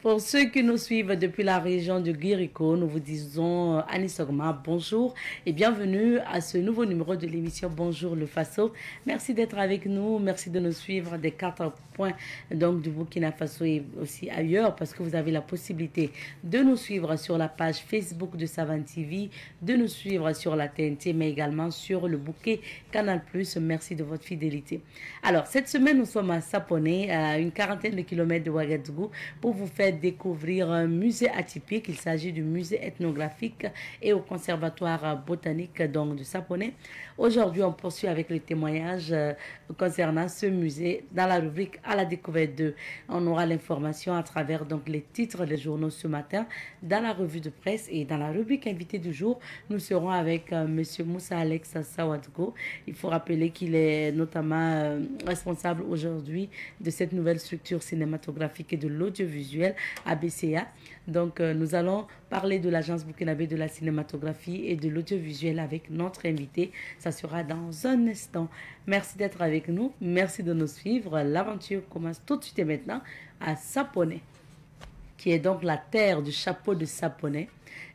Pour ceux qui nous suivent depuis la région de Guirico, nous vous disons Anisogma, bonjour et bienvenue à ce nouveau numéro de l'émission Bonjour le Faso. Merci d'être avec nous, merci de nous suivre des 4 points donc du Burkina Faso et aussi ailleurs parce que vous avez la possibilité de nous suivre sur la page Facebook de Savane TV, de nous suivre sur la TNT mais également sur le bouquet Canal+. Merci de votre fidélité. Alors cette semaine nous sommes à Sapone, à une quarantaine de kilomètres de Ouagadougou pour vous faire découvrir un musée atypique. Il s'agit du musée ethnographique et au conservatoire botanique donc de Sapone. Aujourd'hui, on poursuit avec les témoignages concernant ce musée dans la rubrique à la découverte de. On aura l'information à travers donc les titres des journaux ce matin dans la revue de presse et dans la rubrique invité du jour. Nous serons avec monsieur Moussa Alex Sawadgo. Il faut rappeler qu'il est notamment responsable aujourd'hui de cette nouvelle structure cinématographique et de l'audiovisuel ABCA. Donc nous allons parler de l'agence burkinabé de la cinématographie et de l'audiovisuel avec notre invité. Ça sera dans un instant. Merci d'être avec nous. Merci de nous suivre. L'aventure commence tout de suite et maintenant à Sapone, qui est donc la terre du chapeau de Sapone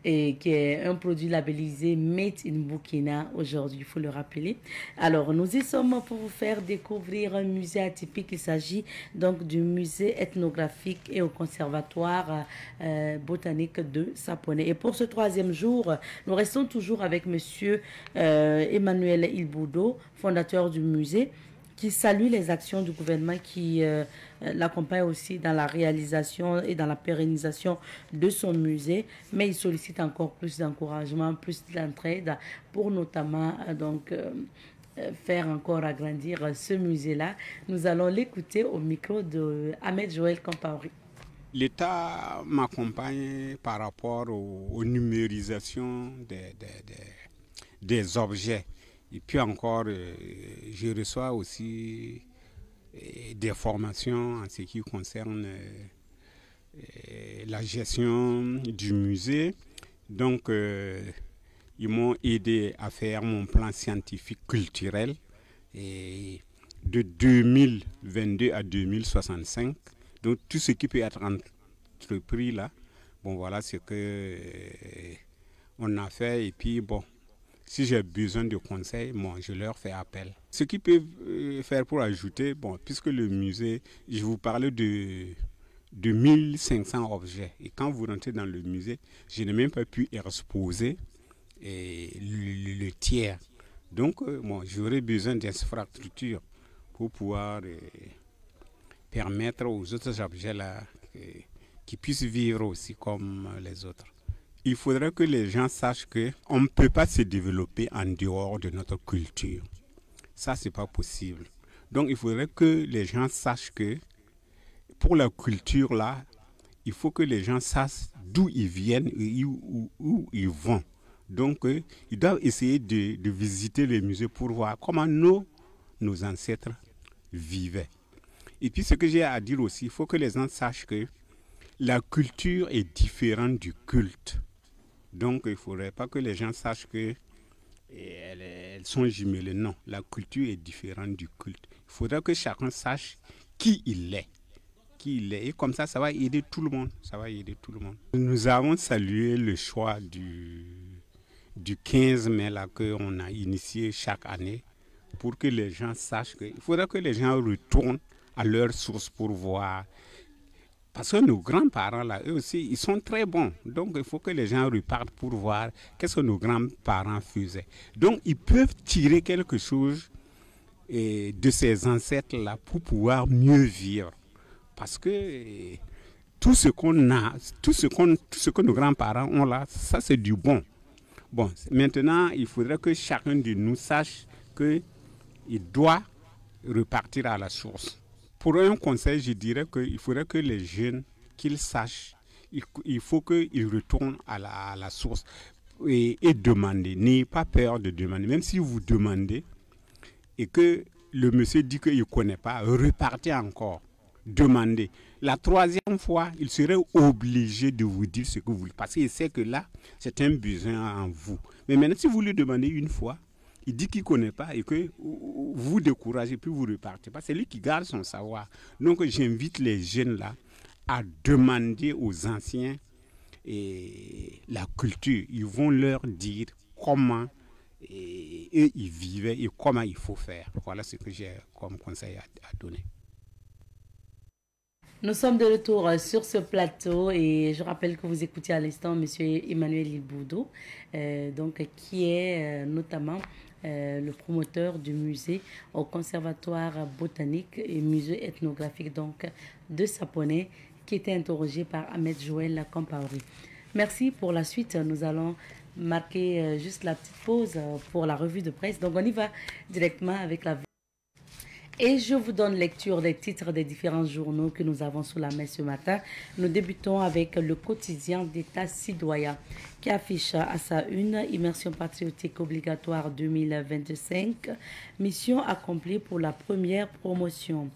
et qui est un produit labellisé Made in Burkina aujourd'hui, il faut le rappeler. Alors, nous y sommes pour vous faire découvrir un musée atypique. Il s'agit donc du musée ethnographique et au conservatoire botanique de Sapone. Et pour ce troisième jour, nous restons toujours avec monsieur Emmanuel Ilboudo, fondateur du musée, qui salue les actions du gouvernement qui l'accompagne aussi dans la réalisation et dans la pérennisation de son musée, mais il sollicite encore plus d'encouragement, plus d'entraide pour notamment faire encore agrandir ce musée-là. Nous allons l'écouter au micro de Ahmed Joël Compaoré. L'État m'accompagne par rapport aux numérisations des objets. Et puis encore, je reçois aussi des formations en ce qui concerne la gestion du musée. Donc, ils m'ont aidé à faire mon plan scientifique culturel et de 2022 à 2065. Donc, tout ce qui peut être entrepris là, bon, voilà ce que on a fait. Et puis, bon, si j'ai besoin de conseils, bon, je leur fais appel. Ce qu'ils peuvent faire pour ajouter, bon, puisque le musée, je vous parlais de 1500 objets. Et quand vous rentrez dans le musée, je n'ai même pas pu exposer le tiers. Donc, bon, j'aurais besoin d'infrastructures pour pouvoir permettre aux autres objets-là qu'ils puissent vivre aussi comme les autres. Il faudrait que les gens sachent qu'on ne peut pas se développer en dehors de notre culture. Ça, ce n'est pas possible. Donc, il faudrait que les gens sachent que pour la culture, là, il faut que les gens sachent d'où ils viennent et où ils vont. Donc, ils doivent essayer de visiter les musées pour voir comment nos ancêtres vivaient. Et puis, ce que j'ai à dire aussi, il faut que les gens sachent que la culture est différente du culte. Donc, il ne faudrait pas que les gens sachent qu'elles sont jumelées. Non, la culture est différente du culte. Il faudrait que chacun sache qui il est. Et comme ça va aider tout le monde. Ça va aider tout le monde. Nous avons salué le choix du 15 mai là, qu'on a initié chaque année pour que les gens sachent qu'il faudrait que les gens retournent à leur source pour voir. Parce que nos grands-parents, là, eux aussi, ils sont très bons. Donc, il faut que les gens repartent pour voir qu'est-ce que nos grands-parents faisaient. Donc, ils peuvent tirer quelque chose de ces ancêtres-là pour pouvoir mieux vivre. Parce que tout ce qu'on a, tout ce que nos grands-parents ont là, ça, c'est du bon. Bon, maintenant, il faudrait que chacun de nous sache qu'il doit repartir à la source. Pour un conseil, je dirais qu'il faudrait que les jeunes, qu'ils sachent, il faut qu'ils retournent à la source et demander. N'ayez pas peur de demander. Même si vous demandez et que le monsieur dit qu'il ne connaît pas, repartez encore. Demandez. La troisième fois, il serait obligé de vous dire ce que vous voulez. Parce qu'il sait que là, c'est un besoin en vous. Mais maintenant, si vous lui demandez une fois, il dit qu'il ne connaît pas et que vous découragez, puis vous repartez pas. C'est lui qui garde son savoir. Donc, j'invite les jeunes là à demander aux anciens la culture. Ils vont leur dire comment eux ils vivaient et comment il faut faire. Voilà ce que j'ai comme conseil à donner. Nous sommes de retour sur ce plateau et je rappelle que vous écoutez à l'instant M. Emmanuel Ilboudou, qui est notamment le promoteur du musée au Conservatoire botanique et musée ethnographique de Sapone, qui était interrogé par Ahmed Joël Compaoré. Merci pour la suite. Nous allons marquer juste la petite pause pour la revue de presse. Donc on y va directement avec la... Et je vous donne lecture des titres des différents journaux que nous avons sous la main ce matin. Nous débutons avec le quotidien d'État citoyen qui affiche à sa une immersion patriotique obligatoire 2025, mission accomplie pour la première promotion.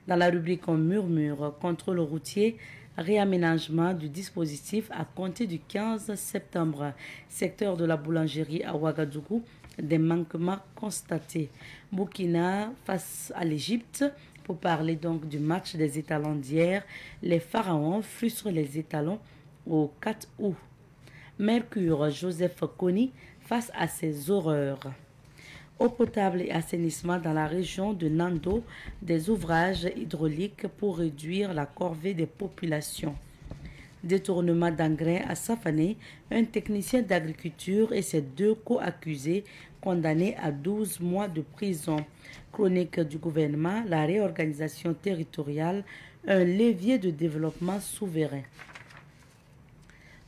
Dans la rubrique on murmure, contrôle routier, réaménagement du dispositif à compter du 15 septembre. Secteur de la boulangerie à Ouagadougou, des manquements constatés. Burkina face à l'Égypte pour parler donc du match des étalons d'hier. Les pharaons frustrent les étalons au 4 août. Mercure, Joseph Kony face à ces horreurs. Eau potable et assainissement dans la région de Nando, des ouvrages hydrauliques pour réduire la corvée des populations. Détournement d'engrais à Safané, un technicien d'agriculture et ses deux co-accusés condamnés à 12 mois de prison. Chronique du gouvernement, la réorganisation territoriale, un levier de développement souverain.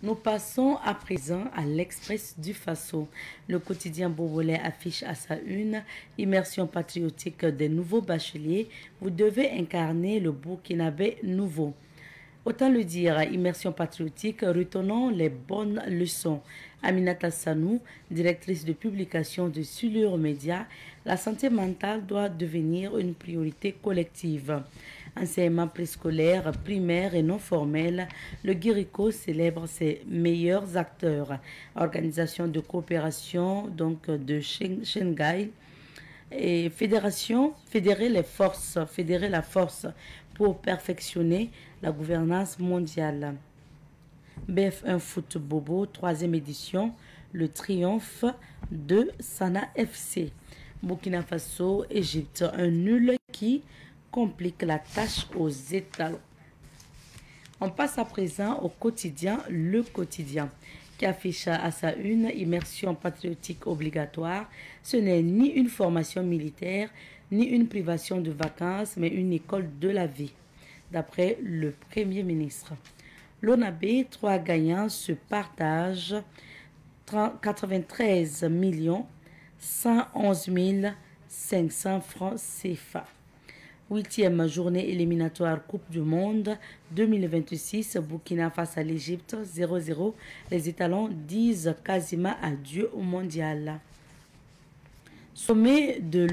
Nous passons à présent à l'Express du Faso. Le quotidien Bobolais affiche à sa une immersion patriotique des nouveaux bacheliers. Vous devez incarner le Burkinabé nouveau. Autant le dire, immersion patriotique, retenons les bonnes leçons. Aminata Sanou, directrice de publication de Sulur Média, la santé mentale doit devenir une priorité collective. Enseignement préscolaire, primaire et non formel, le Guérico célèbre ses meilleurs acteurs. Organisation de coopération de Shanghai et fédérer la force pour perfectionner la gouvernance mondiale. BF1 Foot Bobo, 3e édition, le triomphe de Sana FC. Burkina Faso, Égypte, un nul qui complique la tâche aux étalons. On passe à présent au quotidien, le quotidien, qui affiche à sa une immersion patriotique obligatoire. Ce n'est ni une formation militaire, ni une privation de vacances, mais une école de la vie, d'après le Premier ministre. L'ONAB, 3 gagnants se partagent 93 111 500 francs CFA. 8e journée éliminatoire Coupe du Monde 2026, Burkina face à l'Égypte 0-0. Les étalons disent quasiment adieu au mondial. Sommet de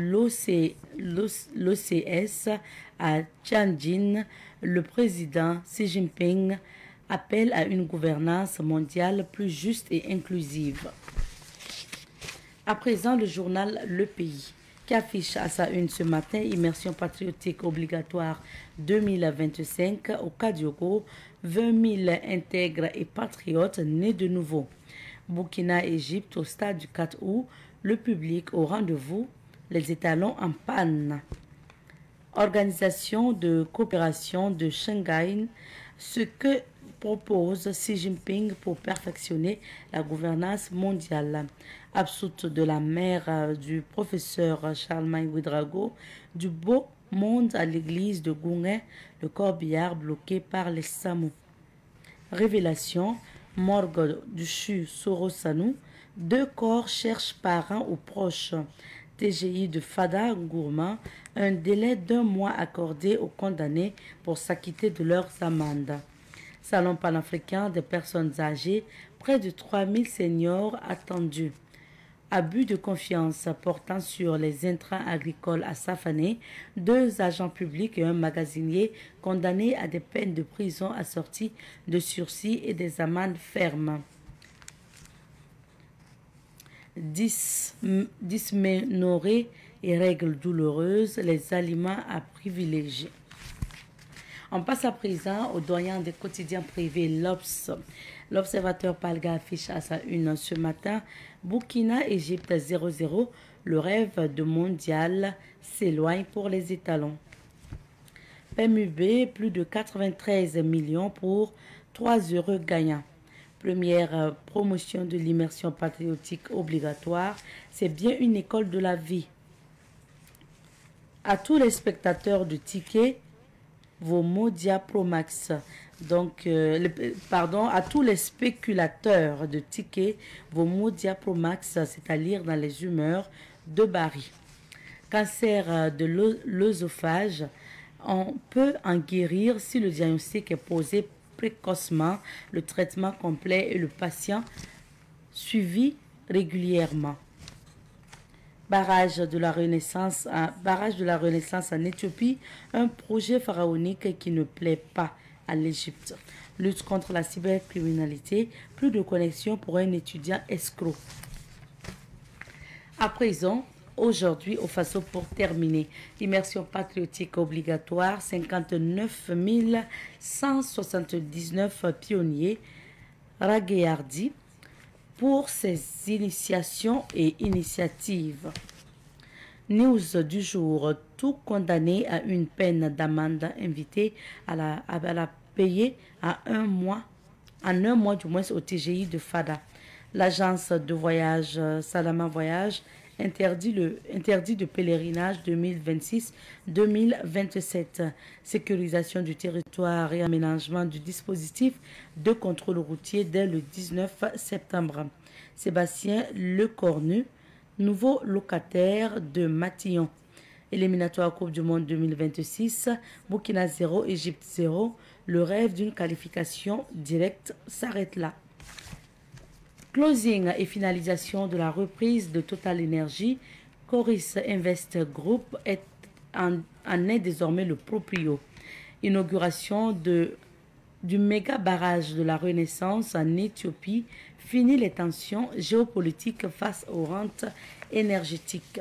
l'OCS à Tianjin, le président Xi Jinping appelle à une gouvernance mondiale plus juste et inclusive. À présent, le journal Le Pays, qui affiche à sa une ce matin immersion patriotique obligatoire 2025 au Kadiogo, 20 000 intègres et patriotes nés de nouveau. Burkina-Égypte au stade du 4 août, le public au rendez-vous, les étalons en panne. Organisation de coopération de Shanghai, ce que propose Xi Jinping pour perfectionner la gouvernance mondiale. Absoute de la mère du professeur Charlemagne Ouedraogo, du beau monde à l'église de Gouin, le corbillard bloqué par les Samous. Révélation, morgue du CHU Sorosanou, 2 corps cherchent parents ou proches. TGI de Fada Gourmand, un délai d'1 mois accordé aux condamnés pour s'acquitter de leurs amendes. Salon panafricain des personnes âgées, près de 3000 seniors attendus. Abus de confiance portant sur les intrants agricoles à Safané, 2 agents publics et un magasinier condamnés à des peines de prison assorties de sursis et des amendes fermes. Dysménorrhée et règles douloureuses, les aliments à privilégier. On passe à présent au doyen des quotidiens privés, l'Obs. L'Observateur Palga affiche à sa une ce matin Burkina-Égypte 0-0. Le rêve de mondial s'éloigne pour les étalons. PMUB, plus de 93 millions pour 3 heureux gagnants. Première promotion de l'immersion patriotique obligatoire, c'est bien une école de la vie. À tous les spectateurs de tickets, vos Modia Pro Max. Donc, à tous les spéculateurs de tickets, vos Modia Pro Max, c'est à lire dans les humeurs de Barry. Cancer de l'œsophage, on peut en guérir si le diagnostic est posé précocement, le traitement complet et le patient suivi régulièrement. Barrage de la Renaissance en Éthiopie, un projet pharaonique qui ne plaît pas à l'Égypte. Lutte contre la cybercriminalité, plus de connexion pour un étudiant escroc. À présent, aujourd'hui, au Faso pour terminer, immersion patriotique obligatoire, 59 179 pionniers raguéardis pour ces initiations et initiatives. News du jour, tout condamné à une peine d'amende invité à la payer en un mois du moins au TGI de Fada. L'agence de voyage Salama Voyage interdit de pèlerinage 2026-2027. Sécurisation du territoire et aménagement du dispositif de contrôle routier dès le 19 septembre. Sébastien Lecornu, nouveau locataire de Matillon. Éliminatoire Coupe du Monde 2026, Burkina 0, Égypte 0. Le rêve d'une qualification directe s'arrête là. Closing et finalisation de la reprise de Total Energy, Coris Invest Group en est désormais le proprio. Inauguration du méga barrage de la Renaissance en Éthiopie, fini les tensions géopolitiques face aux rentes énergétiques.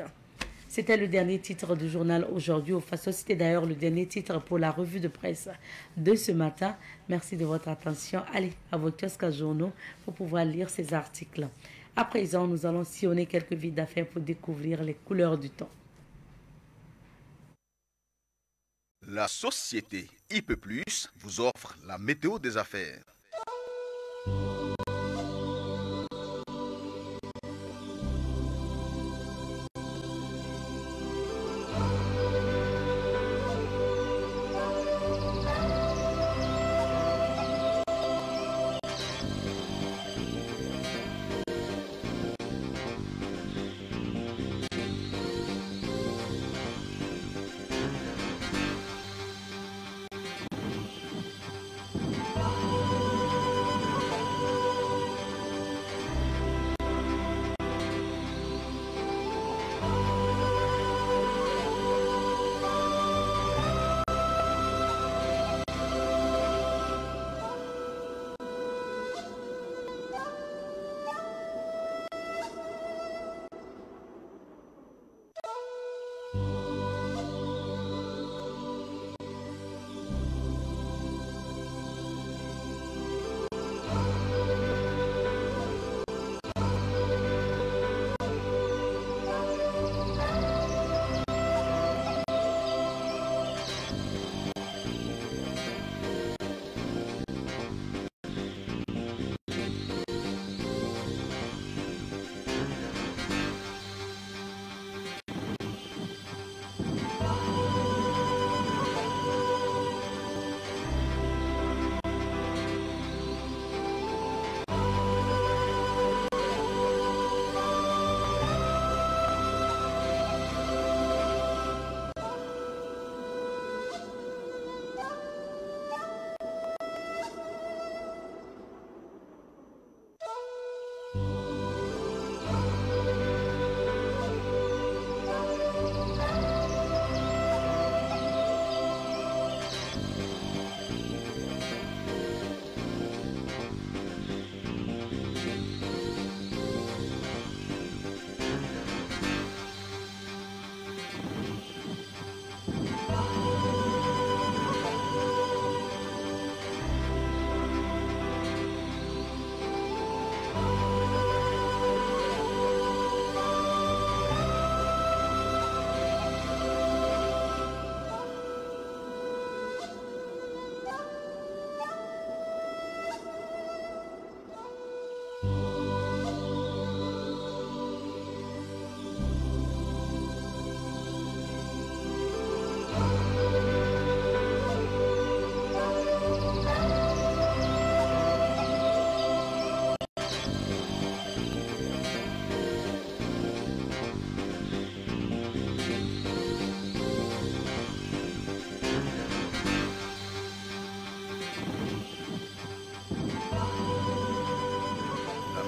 C'était le dernier titre du journal aujourd'hui au Faso. C'était d'ailleurs le dernier titre pour la revue de presse de ce matin. Merci de votre attention. Allez à vos kiosques à journaux pour pouvoir lire ces articles. À présent, nous allons sillonner quelques vies d'affaires pour découvrir les couleurs du temps. La société IP+ vous offre la météo des affaires.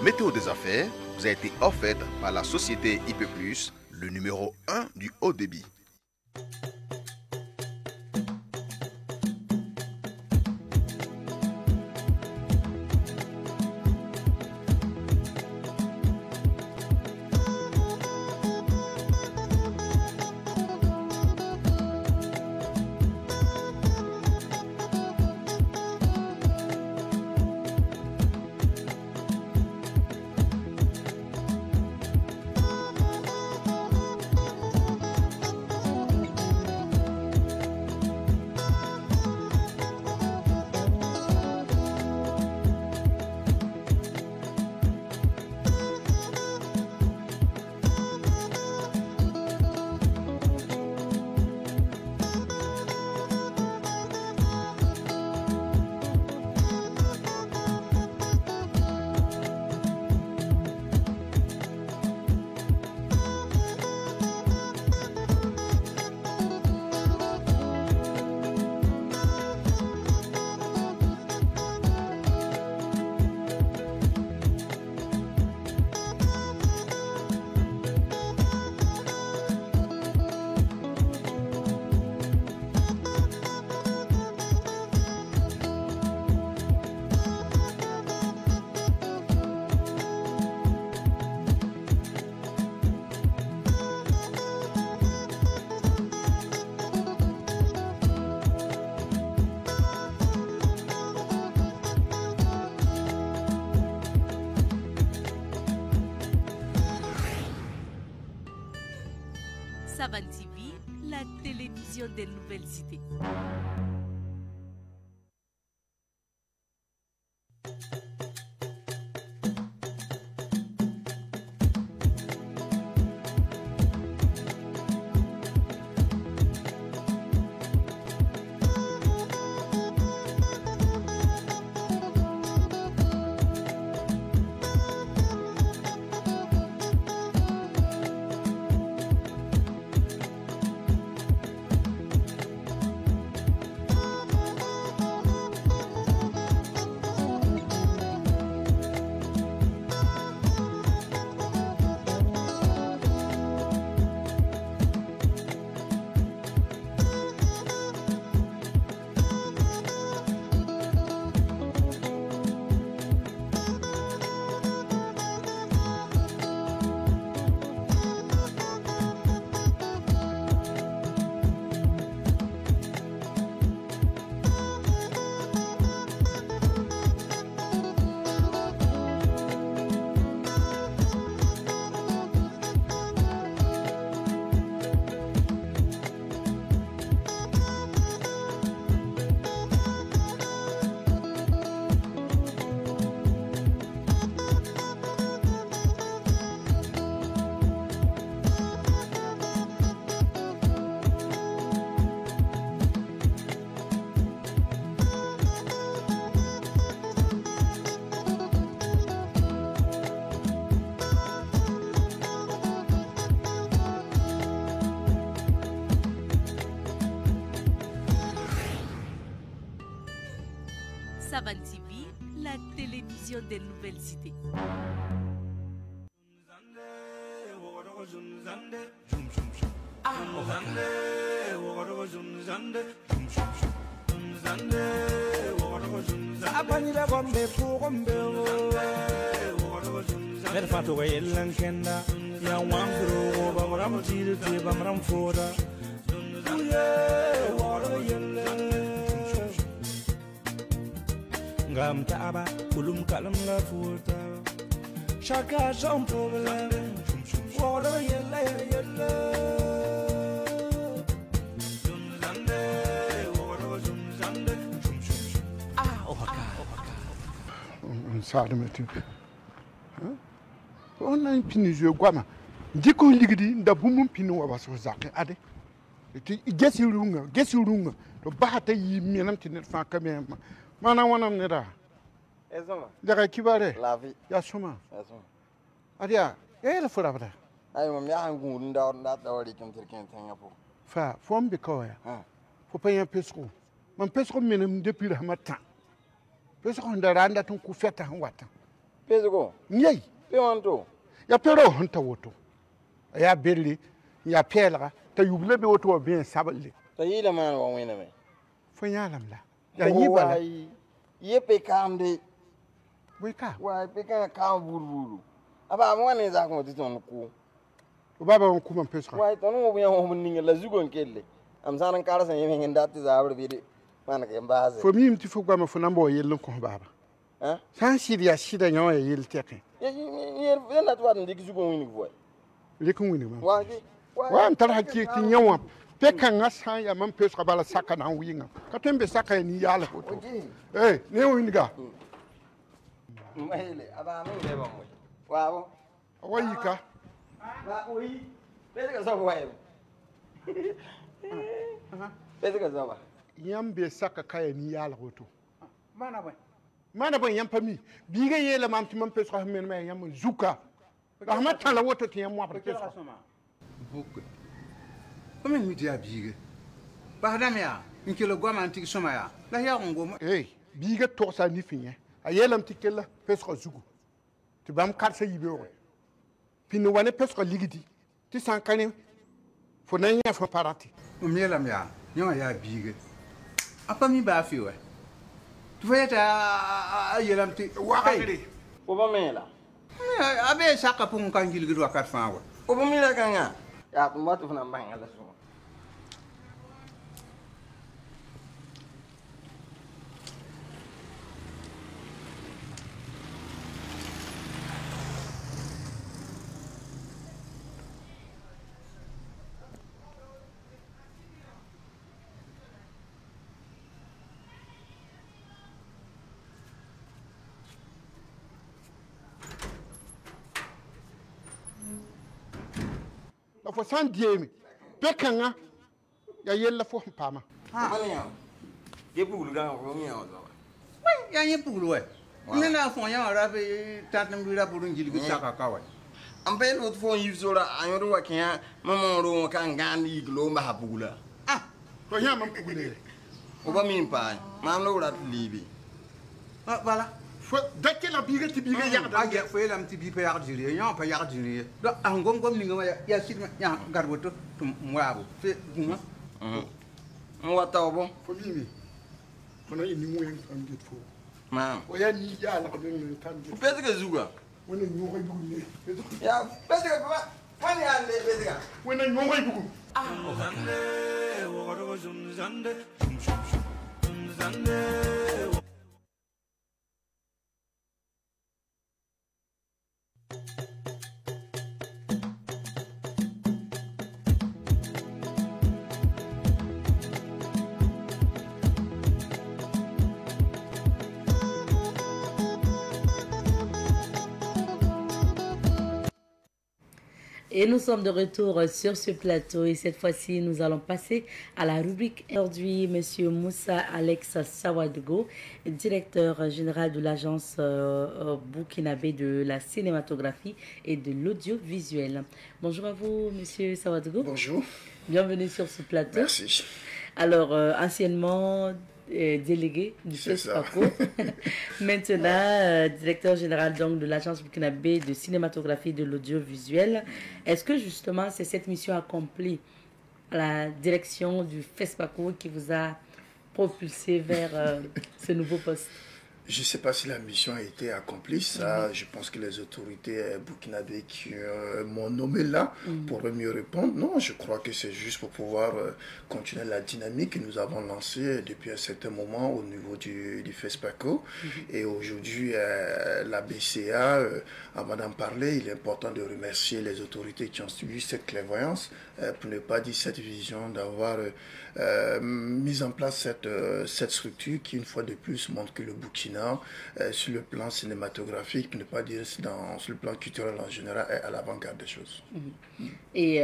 météo des affaires vous a été offerte par la société IP+, le numéro 1 du haut débit. Savan TV, la télévision des nouvelles idées. Savan TV, la télévision des nouvelles idées. Ngam taaba kulum kalam la futa chaka jom problem wora yella yella zande wora zande oka on sarde metu on a pini je gwama ndiko ligidi nda bumum pini wa baso zakhe ade ti gesi runga to bahata yi menam tinet fa kamema mana wanam ne da ezoma daga kibare la vie ya suma ezoma adia la fura bada ay mom ya hangu nda wari kim tirken tanya po fa fom be koya fo payen pesco man pesco menem depuis le matin pesco nda randa ton ku feta han wata Pezuko. Nyei. Pewanto. Ya pero hunta woto. Ya berli. Ya pelra. Ta yuble be woto bien sabali. Ta yila man wa wena me. Fo nyalam la. Ya yibala. Ye pe kamde. Weka. Wa pe kan kam buruburu. Aba mo ne za ko titon ku. O baba on kuma pesra. Wa ton mo bien mo ninga la zugon kelle. Am sanan kala san yemen ndati za abra bi de. Man ke mbaze. Fo mi mti fo gwa fo nambo yelon ko baba. Hein? San shirya shida nyawa yel teke. Ye na tuwa ndiki zugon wini voy. Lekun wini ma. Wa Wa tar hakki ti nyawa. Peka ngasa ya man pesra bala saka na winga. Katembe saka ni yala ko to. Eh, ne wini ga. Mahele aba no le ba mo. Wa Awayika. ba oyi. Pese ka so wa. Pese ka so ba. Yambe saka kaya ni yala ko to. Mana ban yam pami biga yela mam ti mam pesra men ma yam zuka rahmat tan la woto ti yam wa pesra buk. Como me dia biga? Bahadam ya, in kilo goma antik soma ya. La ya ngoma. Biga to sa ni finya ayelam ti kella pesra zugu ti bam kar sa yibe o pinu wane pesra ligidi ti san kane fo na nya fo parati O mielam ya, nyo ya biga. Apa mi ba fi we? Tu vai ta yelam ti wakati O ba mela. Abe saka pun kan gilgidu wakat fawa. O ba mela kanga. Ya tumba tu na mbanga la so. la fo san diemi pekanga ya yella fo pama Mania. Ye bulu ga ko mi o. Ya nye pulu we. Nena fon ya ra be tatam bi ra burun gilgi saka kawai. Am pe lo fo yi zora anyo wa kan mama ro kan gandi glo ma habula. to nya mam pugule O ba min pa. Mam lo ra libi. Voilà. fo dakke la biga ti biga ya da Ya fo yelam ti bi pe ya jiri, ya pa ya jiri. Do angom gom ni ngama ya sit ya garboto tum mwabu. Fe guma. Mo ta obo. fo mimi fo na ni moyen am dit fo Mam. o ya ni ya la ko den tan dit Pese ka zuga. wona ni ko bugu ni Ya pese ka ba. Mani ande pese ka. wona ni ko bugu Et nous sommes de retour sur ce plateau et cette fois-ci, nous allons passer à la rubrique. Aujourd'hui, Monsieur Moussa Alex Sawadogo, directeur général de l'agence burkinabé de la cinématographie et de l'audiovisuel. Bonjour à vous, Monsieur Sawadogo. Bonjour. Bienvenue sur ce plateau. Merci. Alors, anciennement délégué du FESPACO, maintenant directeur général donc de l'agence burkinabé de cinématographie et de l'audiovisuel. Est-ce que justement c'est cette mission accomplie à la direction du FESPACO qui vous a propulsé vers ce nouveau poste? Je ne sais pas si la mission a été accomplie. Ça, je pense que les autorités burkinabées qui m'ont nommé là pourraient mieux répondre. Non, je crois que c'est juste pour pouvoir continuer la dynamique que nous avons lancée depuis un certain moment au niveau du FESPACO. Et aujourd'hui, la BCA, avant d'en parler, il est important de remercier les autorités qui ont suivi cette clairvoyance, pour ne pas dire cette vision, d'avoir mis en place cette structure qui, une fois de plus, montre que le Burkina, sur le plan cinématographique, pour ne pas dire sur le plan culturel en général, est à l'avant-garde des choses. Et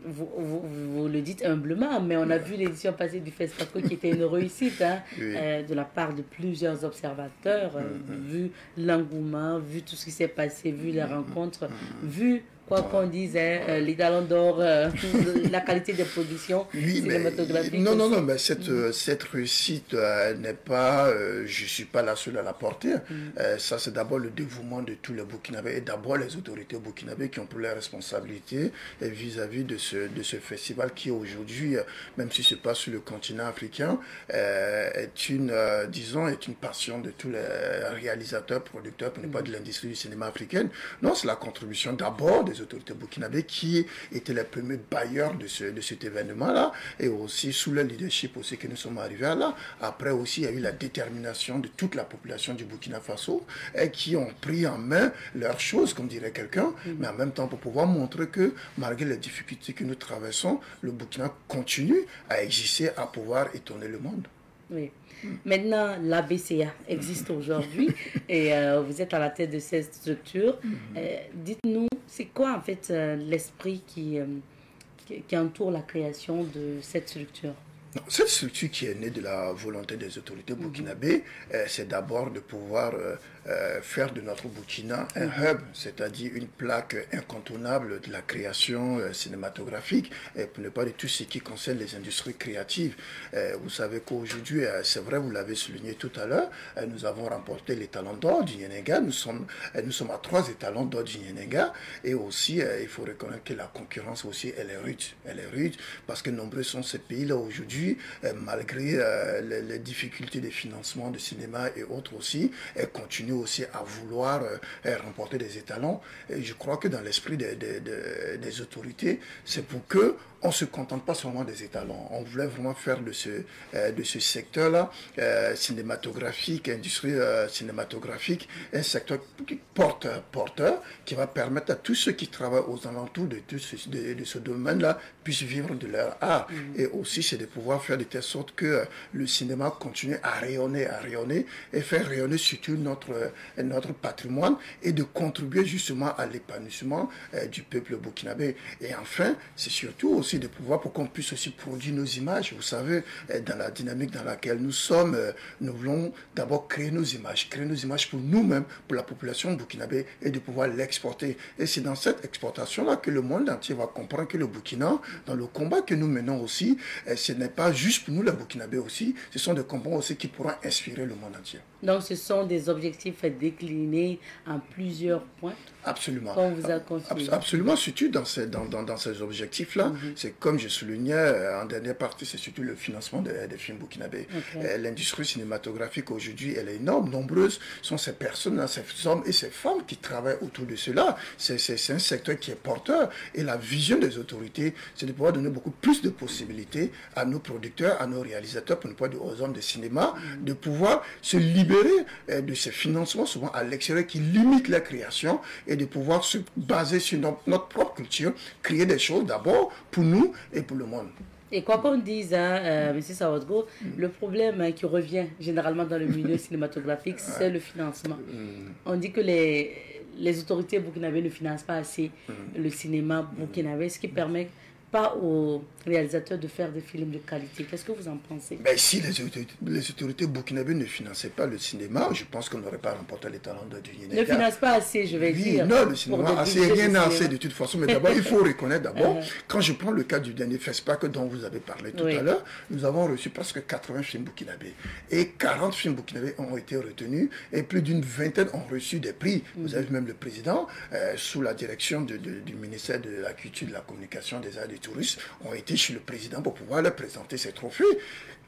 vous le dites humblement, mais on a vu l'édition passée du FESPACO qui était une réussite de la part de plusieurs observateurs, vu l'engouement, vu tout ce qui s'est passé, vu les rencontres, vu quoi qu'on dise, hein, les talons d'or, la qualité des productions cinématographiques. Non, mais cette réussite n'est pas, je ne suis pas la seule à la porter. Ça, c'est d'abord le dévouement de tous les Burkinabés et d'abord les autorités burkinabées qui ont pris la responsabilité vis-à-vis de ce festival qui aujourd'hui, même si ce n'est pas sur le continent africain, est une passion de tous les réalisateurs, producteurs, pour ne pas de l'industrie du cinéma africaine. Non, c'est la contribution d'abord des autorités burkinabées qui étaient les premiers bailleurs de cet événement-là, et aussi sous le leadership aussi que nous sommes arrivés à là. Après aussi, il y a eu la détermination de toute la population du Burkina Faso qui ont pris en main leurs choses, comme dirait quelqu'un, mais en même temps pour pouvoir montrer que malgré les difficultés que nous traversons, le Burkina continue à exister, à pouvoir étonner le monde. Oui. Maintenant, la BCA existe aujourd'hui et vous êtes à la tête de cette structure. Dites-nous, c'est quoi en fait l'esprit qui entoure la création de cette structure? Cette structure qui est née de la volonté des autorités burkinabées, c'est d'abord de pouvoir faire de notre Burkina un hub, c'est-à-dire une plaque incontournable de la création cinématographique, et pour ne pas de tout ce qui concerne les industries créatives. Vous savez qu'aujourd'hui, c'est vrai, vous l'avez souligné tout à l'heure, nous avons remporté les talents d'or du Nyenenga, nous sommes à 3 étalons d'or du Nyenenga, et aussi, il faut reconnaître que la concurrence aussi, elle est rude, parce que nombreux sont ces pays-là aujourd'hui, malgré les difficultés de financement de cinéma et autres aussi, elles continuent aussi à vouloir remporter des étalons. Et je crois que dans l'esprit des autorités, c'est pour que on ne se contente pas seulement des étalons. On voulait vraiment faire de ce secteur-là cinématographique, industrie cinématographique, un secteur porteur qui va permettre à tous ceux qui travaillent aux alentours de ce domaine-là puissent vivre de leur art. Et aussi, c'est de pouvoir faire de telle sorte que le cinéma continue à rayonner et faire rayonner surtout notre patrimoine et de contribuer justement à l'épanouissement du peuple burkinabé. Et enfin, c'est surtout aussi de pouvoir pour qu'on puisse aussi produire nos images. Vous savez, dans la dynamique dans laquelle nous sommes, nous voulons d'abord créer nos images pour nous-mêmes, pour la population burkinabé et de pouvoir l'exporter. Et c'est dans cette exportation-là que le monde entier va comprendre que le Burkina, dans le combat que nous menons aussi, ce n'est pas juste pour nous les Burkinabés aussi, ce sont des combats aussi qui pourront inspirer le monde entier. Donc ce sont des objectifs déclinés en plusieurs points. Absolument. Qu'on vous a confié. Absolument, surtout dans ces objectifs-là. C'est comme je soulignais en dernière partie, c'est surtout le financement des films burkinabés. L'industrie cinématographique aujourd'hui, elle est énorme. Nombreuses sont ces personnes, ces hommes et ces femmes qui travaillent autour de cela. C'est un secteur qui est porteur. Et la vision des autorités, c'est de pouvoir donner beaucoup plus de possibilités à nos producteurs, à nos réalisateurs, pour ne pas dire aux hommes de cinéma, de pouvoir se libérer de ces financements souvent à l'extérieur qui limitent la création et de pouvoir se baser sur notre propre culture, créer des choses d'abord pour nous et pour le monde. Et quoi qu'on dise, M. Sawadgo, le problème qui revient généralement dans le milieu cinématographique, c'est le financement. On dit que les autorités burkinabées ne financent pas assez le cinéma burkinabé, ce qui permet pas aux réalisateurs de faire des films de qualité. Qu'est-ce que vous en pensez? Si les autorités burkinabées ne finançaient pas le cinéma, je pense qu'on n'aurait pas remporté les talents de Nyenenga. Ne financent pas assez, je vais dire. Non, le cinéma, rien n'a assez de toute façon. Mais d'abord, il faut reconnaître quand je prends le cas du dernier FESPAC dont vous avez parlé tout à l'heure, nous avons reçu presque 80 films burkinabés. Et 40 films burkinabés ont été retenus et plus d'une vingtaine ont reçu des prix. Vous avez même le président, sous la direction du ministère de la Culture, de la Communication, des Arts et des Touristes, ont été chez le président pour pouvoir leur présenter ces trophées.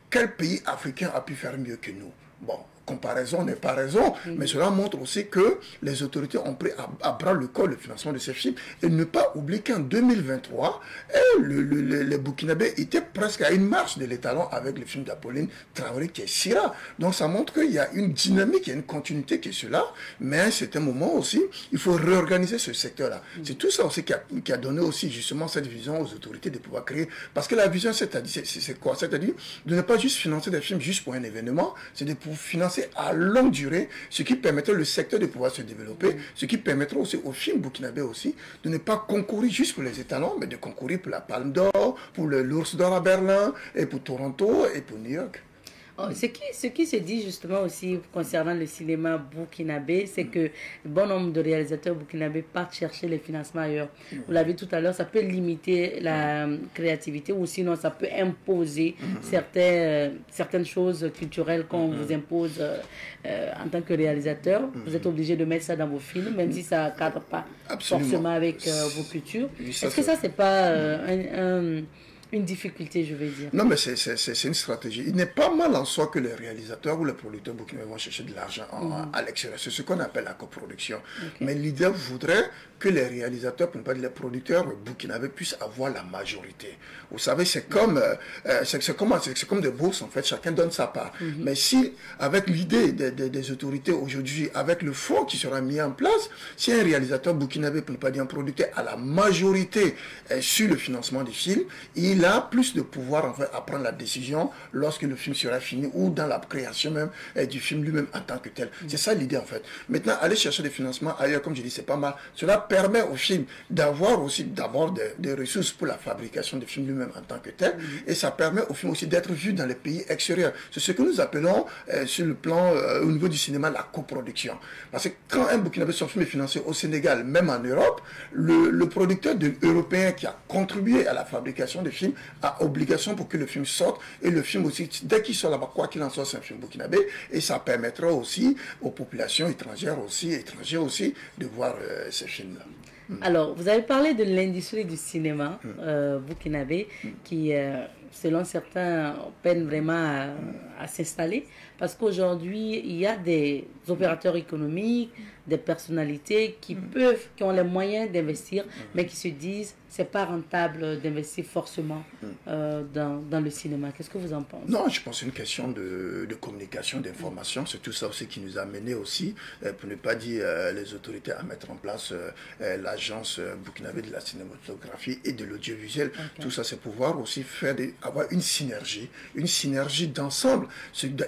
Quel pays africain a pu faire mieux que nous? Bon, comparaison n'est pas raison, mais cela montre aussi que les autorités ont pris à bras le corps le financement de ces films et ne pas oublier qu'en 2023, les Burkinabés étaient presque à une marche de l'étalon avec le film d'Apolline Traoré qui est Sira. Donc ça montre qu'il y a une dynamique, il y a une continuité qui est cela, mais à un certain moment aussi, il faut réorganiser ce secteur-là. C'est tout ça aussi qui a donné aussi justement cette vision aux autorités de pouvoir créer. Parce que la vision, c'est quoi? C'est-à-dire de ne pas juste financer des films juste pour un événement, c'est de pouvoir financer à longue durée, ce qui permettrait le secteur de pouvoir se développer, ce qui permettrait aussi aux films burkinabés aussi de ne pas concourir juste pour les étalons, mais de concourir pour la Palme d'Or, pour l'Ours d'Or à Berlin, et pour Toronto, et pour New York. Ce qui se dit justement aussi concernant le cinéma burkinabé, c'est que bon nombre de réalisateurs burkinabés partent chercher les financements ailleurs. Vous l'avez tout à l'heure, ça peut limiter la créativité ou sinon ça peut imposer certaines choses culturelles qu'on vous impose en tant que réalisateur. Vous êtes obligé de mettre ça dans vos films, même si ça ne cadre pas forcément avec vos cultures. Est-ce que ça, c'est pas une difficulté, je vais dire? Non, mais c'est une stratégie. Il n'est pas mal en soi que les réalisateurs ou les producteurs burkinabés vont chercher de l'argent à l'extérieur. C'est ce qu'on appelle la coproduction. Mais l'idée voudrait que les réalisateurs, pour ne pas dire les producteurs burkinabés, puissent avoir la majorité. Vous savez, c'est comme des bourses, en fait, chacun donne sa part. Mais si, avec l'idée des autorités aujourd'hui, avec le fonds qui sera mis en place, si un réalisateur burkinabé, pour ne pas dire un producteur, a la majorité sur le financement du film, il a plus de pouvoir en fait, à prendre la décision lorsque le film sera fini ou dans la création même du film lui-même en tant que tel. C'est ça l'idée en fait. Maintenant, aller chercher des financements ailleurs, comme je dis, c'est pas mal. Cela permet au film d'avoir aussi d'abord des ressources pour la fabrication du film lui-même en tant que tel, et ça permet au film aussi d'être vu dans les pays extérieurs. C'est ce que nous appelons sur le plan au niveau du cinéma la coproduction. Parce que quand un Burkinabé son film est financé au Sénégal, même en Europe, le producteur européen qui a contribué à la fabrication des films a obligation pour que le film sorte, et le film aussi, dès qu'il sort là-bas, quoi qu'il en soit, c'est un film burkinabé, et ça permettra aussi aux populations étrangères aussi de voir ces films-là. Alors, vous avez parlé de l'industrie du cinéma burkinabé qui, selon certains, peine vraiment à s'installer, parce qu'aujourd'hui, il y a des opérateurs économiques, des personnalités qui ont les moyens d'investir, mais qui se disent c'est pas rentable d'investir forcément dans le cinéma. Qu'est-ce que vous en pensez? Non, je pense que c'est une question de communication, d'information. C'est tout ça aussi qui nous a mené aussi, pour ne pas dire les autorités, à mettre en place l'agence burkinabé de la cinématographie et de l'audiovisuel. Tout ça, c'est pouvoir aussi avoir une synergie d'ensemble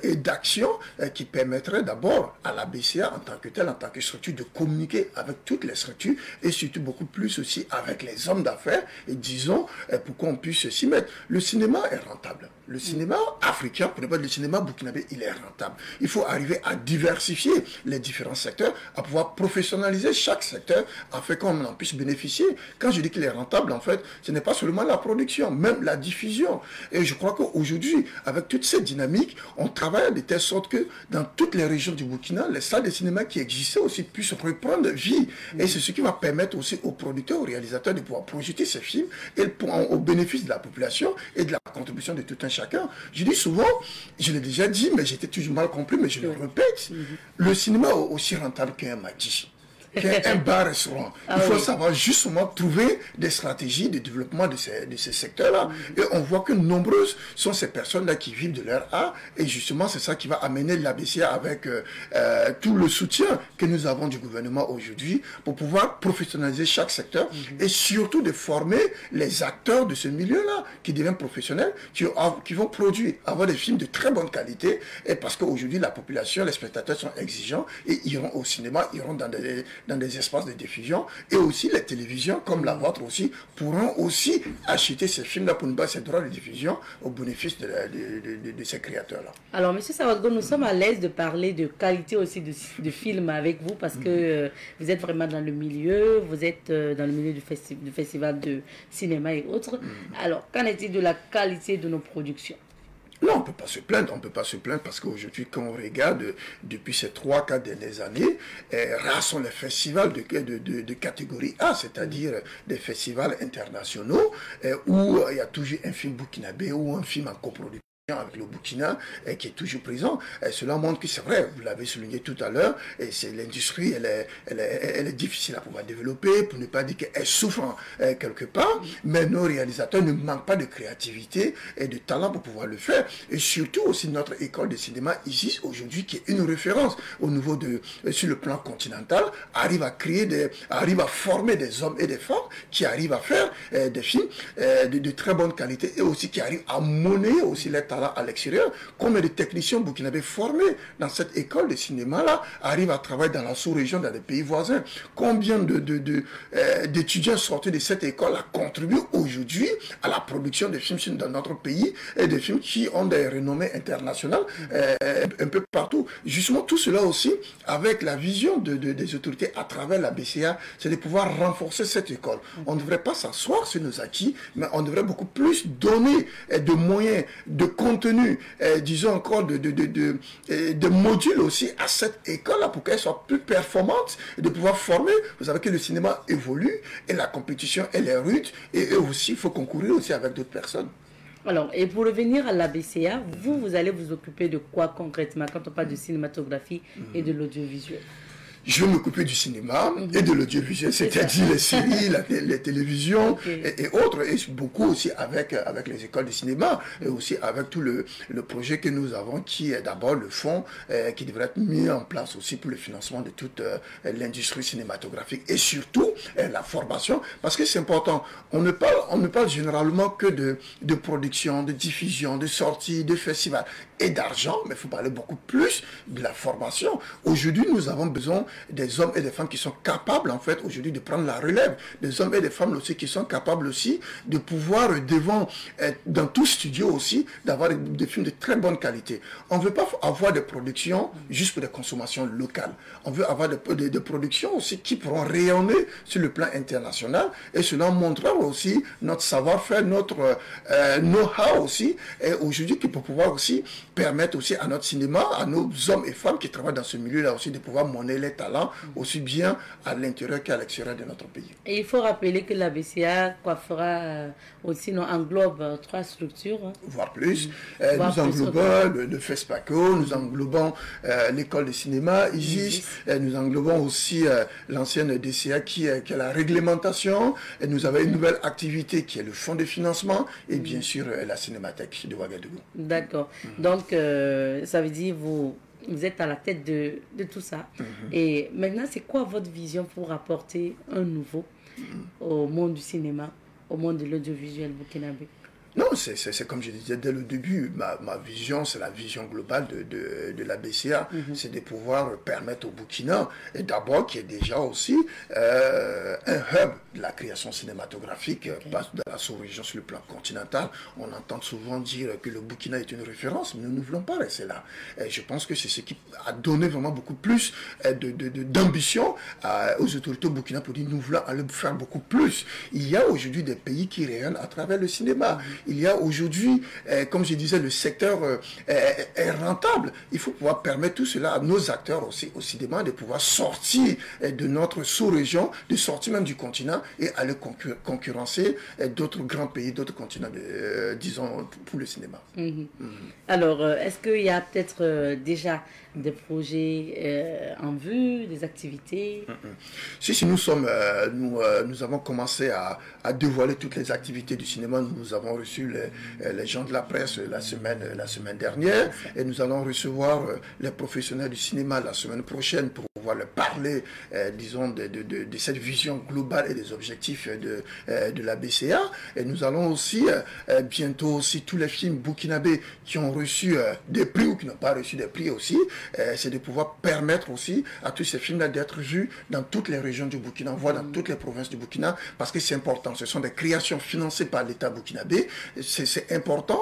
et d'action qui permettrait d'abord à la BCA en tant que telle, en tant que structure, de communiquer avec toutes les structures et surtout beaucoup plus aussi avec les hommes d'affaires et disons pour qu'on puisse s'y mettre. Le cinéma est rentable. Le cinéma africain, pour ne pas dire le cinéma burkinabé, il est rentable. Il faut arriver à diversifier les différents secteurs, à pouvoir professionnaliser chaque secteur afin qu'on en puisse bénéficier. Quand je dis qu'il est rentable, en fait, ce n'est pas seulement la production, même la diffusion. Et je crois qu'aujourd'hui, avec toute cette dynamique, on travaille de telle sorte que dans toutes les régions du Burkina, les salles de cinéma qui existaient aussi puissent reprendre vie. Et c'est ce qui va permettre aussi aux producteurs, aux réalisateurs de pouvoir projeter ces films et au bénéfice de la population et de la contribution de tout un chacun. Je dis souvent, je l'ai déjà dit, mais j'étais toujours mal compris, mais je le répète, le cinéma est aussi rentable qu'un match, qu'un bar-restaurant. Il faut savoir justement trouver des stratégies de développement de ces secteurs-là. Et on voit que nombreuses sont ces personnes-là qui vivent de leur art, et justement c'est ça qui va amener l'ABCA avec tout le soutien que nous avons du gouvernement aujourd'hui pour pouvoir professionnaliser chaque secteur et surtout de former les acteurs de ce milieu-là qui deviennent professionnels, qui vont produire, avoir des films de très bonne qualité, et parce qu'aujourd'hui la population, les spectateurs sont exigeants et iront au cinéma, iront dans des espaces de diffusion, et aussi les télévisions comme la vôtre aussi pourront aussi acheter ces films-là pour ne pas ces droits de diffusion au bénéfice de ces créateurs-là. Alors, Monsieur Sawadgo, nous sommes à l'aise de parler de qualité aussi de films avec vous parce que vous êtes vraiment dans le milieu, vous êtes dans le milieu du festival de cinéma et autres. Alors, qu'en est-il de la qualité de nos productions? Non, on ne peut pas se plaindre, parce qu'aujourd'hui, quand on regarde depuis ces 3-4 dernières années, rares sont les festivals de catégorie A, c'est-à-dire des festivals internationaux, où il y a toujours un film burkinabé ou un film en coproduction avec le Burkina qui est toujours présent. Cela montre que c'est vrai, vous l'avez souligné tout à l'heure, et c'est l'industrie, elle est difficile à pouvoir développer, pour ne pas dire qu'elle souffre quelque part, mais nos réalisateurs ne manquent pas de créativité et de talent pour pouvoir le faire. Et surtout aussi notre école de cinéma ici aujourd'hui, qui est une référence au niveau sur le plan continental, arrive à former des hommes et des femmes qui arrivent à faire des films de très bonne qualité, et aussi qui arrivent à monnayer aussi les talents talents à l'extérieur. Combien de techniciens burkinabés formés dans cette école de cinéma-là arrivent à travailler dans la sous-région, dans les pays voisins? Combien d'étudiants sortis de cette école a contribué aujourd'hui à la production de films dans notre pays et des films qui ont des renommées internationales un peu partout. Justement, tout cela aussi, avec la vision des autorités à travers la BCA, c'est de pouvoir renforcer cette école. On ne devrait pas s'asseoir sur nos acquis, mais on devrait beaucoup plus donner de moyens, de contenu, disons encore de modules aussi à cette école-là pour qu'elle soit plus performante et de pouvoir former. Vous savez que le cinéma évolue et la compétition, elle est rude et eux aussi, il faut concourir aussi avec d'autres personnes. Alors, et pour revenir à la BCA, vous allez vous occuper de quoi concrètement quand on parle de cinématographie et de l'audiovisuel? Je vais m'occuper du cinéma et de l'audiovisuel, c'est-à-dire les séries, les télévisions et autres, et beaucoup aussi avec les écoles de cinéma, et aussi avec tout le projet que nous avons, qui est d'abord le fonds qui devrait être mis en place aussi pour le financement de toute l'industrie cinématographique, et surtout la formation, parce que c'est important. On ne parle généralement que de production, de diffusion, de sortie, de festival et d'argent, mais il faut parler beaucoup plus de la formation. Aujourd'hui, nous avons besoin des hommes et des femmes qui sont capables, en fait, aujourd'hui, de prendre la relève. Des hommes et des femmes aussi qui sont capables aussi de pouvoir, dans tout studio aussi, d'avoir des films de très bonne qualité. On ne veut pas avoir des productions juste pour des consommations locales. On veut avoir des productions aussi qui pourront rayonner sur le plan international, et cela montrera aussi notre savoir-faire, notre know-how aussi, et aujourd'hui, qui peut pouvoir aussi permettre aussi à notre cinéma, à nos hommes et femmes qui travaillent dans ce milieu-là aussi, de pouvoir monnayer les talents aussi bien à l'intérieur qu'à l'extérieur de notre pays. Et il faut rappeler que la BCA fera aussi englobe 3 structures. Voire plus. Nous englobons le FESPACO, nous englobons l'école de cinéma, ISIS, nous englobons aussi l'ancienne DCA qui est la réglementation, et nous avons une nouvelle activité qui est le fonds de financement, et bien sûr la cinémathèque de Ouagadougou. D'accord. Donc, ça veut dire vous êtes à la tête de tout ça. Et maintenant, c'est quoi votre vision pour apporter un nouveau au monde du cinéma, au monde de l'audiovisuel burkinabé? Non, c'est comme je disais dès le début, ma vision, c'est la vision globale de la BCA, c'est de pouvoir permettre au Burkina, et d'abord qui est déjà aussi un hub de la création cinématographique, pas dans la sous-région sur le plan continental. On entend souvent dire que le Burkina est une référence, mais nous ne voulons pas rester là. Et je pense que c'est ce qui a donné vraiment beaucoup plus d'ambition aux autorités burkinabées pour dire nous voulons aller faire beaucoup plus. Il y a aujourd'hui des pays qui rayonnent à travers le cinéma. Il y a aujourd'hui, comme je disais, le secteur est rentable. Il faut pouvoir permettre tout cela à nos acteurs aussi au cinéma de pouvoir sortir de notre sous-région, de sortir même du continent et aller concurrencer d'autres grands pays, d'autres continents, disons, pour le cinéma. Alors, est-ce qu'il y a peut-être déjà des projets en vue, des activités? Si nous avons commencé à dévoiler toutes les activités du cinéma. Nous avons reçu les gens de la presse la semaine dernière, et nous allons recevoir les professionnels du cinéma la semaine prochaine pour pouvoir leur parler, disons, de cette vision globale et des objectifs de la BCA. Et nous allons aussi, bientôt aussi, tous les films burkinabés qui ont reçu des prix ou qui n'ont pas reçu des prix aussi, c'est de pouvoir permettre aussi à tous ces films-là d'être vus dans toutes les régions du Burkina, voire dans toutes les provinces du Burkina, parce que c'est important. Ce sont des créations financées par l'État burkinabé. C'est important,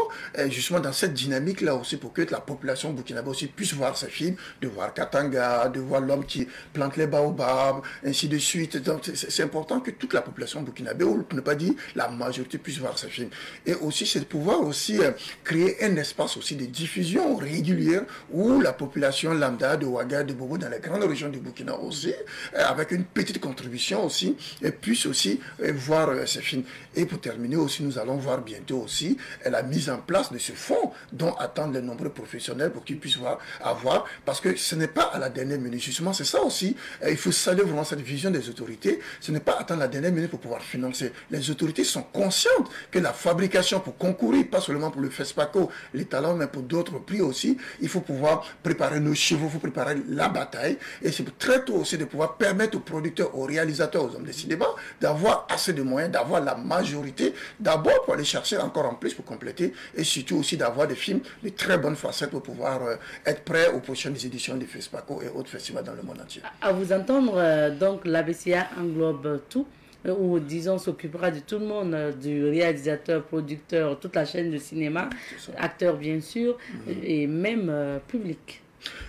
justement, dans cette dynamique-là aussi, pour que la population burkinabé aussi puisse voir ces films, de voir Katanga, de voir l'homme qui plante les baobabs, ainsi de suite. Donc, c'est important que toute la population burkinabé, ou pour ne pas dire la majorité, puisse voir ces films. Et aussi, c'est de pouvoir aussi créer un espace aussi de diffusion régulière où la population lambda de Ouaga, de Bobo, dans les grandes régions du Burkina aussi, avec une petite contribution aussi, puisse aussi voir ces films. Et pour terminer aussi, nous allons voir bientôt aussi la mise en place de ce fonds dont attendent les nombreux professionnels pour qu'ils puissent avoir, parce que ce n'est pas à la dernière minute, justement, c'est ça aussi. Il faut saluer vraiment cette vision des autorités. Ce n'est pas attendre la dernière minute pour pouvoir financer. Les autorités sont conscientes que la fabrication pour concourir, pas seulement pour le FESPACO, les talents, mais pour d'autres prix aussi, il faut pouvoir préparer nos chevaux, il faut préparer la bataille. Et c'est très tôt aussi de pouvoir permettre aux producteurs, aux réalisateurs, aux hommes de cinéma, d'avoir assez de moyens, d'avoir la majorité, d'abord pour aller chercher encore en plus pour compléter, et surtout aussi d'avoir des films de très bonne facette pour pouvoir être prêts aux prochaines éditions du FESPACO et autres festivals dans le monde entier. À vous entendre, donc l'ABCA englobe tout, ou disons s'occupera de tout le monde, du réalisateur, producteur, toute la chaîne de cinéma, acteurs bien sûr, et même public.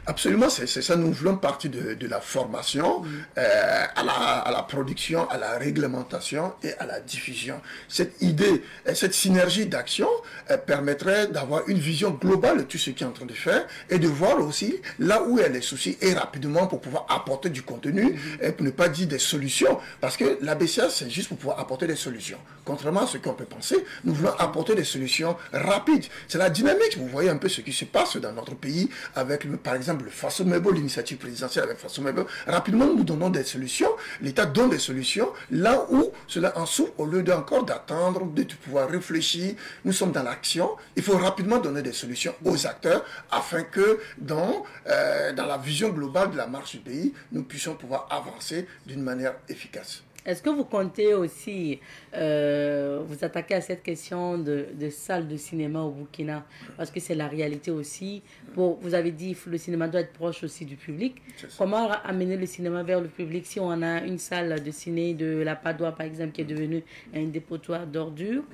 Absolument, c'est ça. Nous voulons partir de la formation à la production, à la réglementation et à la diffusion. Cette idée, cette synergie d'action permettrait d'avoir une vision globale de tout ce qui est en train de faire et de voir aussi là où il y a les soucis et rapidement pour pouvoir apporter du contenu et pour ne pas dire des solutions. Parce que l'ABCA, c'est juste pour pouvoir apporter des solutions. Contrairement à ce qu'on peut penser, nous voulons apporter des solutions rapides. C'est la dynamique. Vous voyez un peu ce qui se passe dans notre pays avec, par exemple, le FASOMEBO, l'initiative présidentielle avec FASOMEBO. Rapidement, nous donnons des solutions. L'État donne des solutions là où cela en souffre au lieu d'encore d'attendre, de pouvoir réfléchir. Nous sommes dans l'action. Il faut rapidement donner des solutions aux acteurs afin que dans la vision globale de la marche du pays, nous puissions pouvoir avancer d'une manière efficace. Est-ce que vous comptez aussi vous attaquer à cette question de salles de cinéma au Burkina? Parce que c'est la réalité aussi. Vous avez dit que le cinéma doit être proche aussi du public. Comment amener le cinéma vers le public si on a une salle de ciné de la Padoua, par exemple, qui est devenue un dépotoir d'ordures?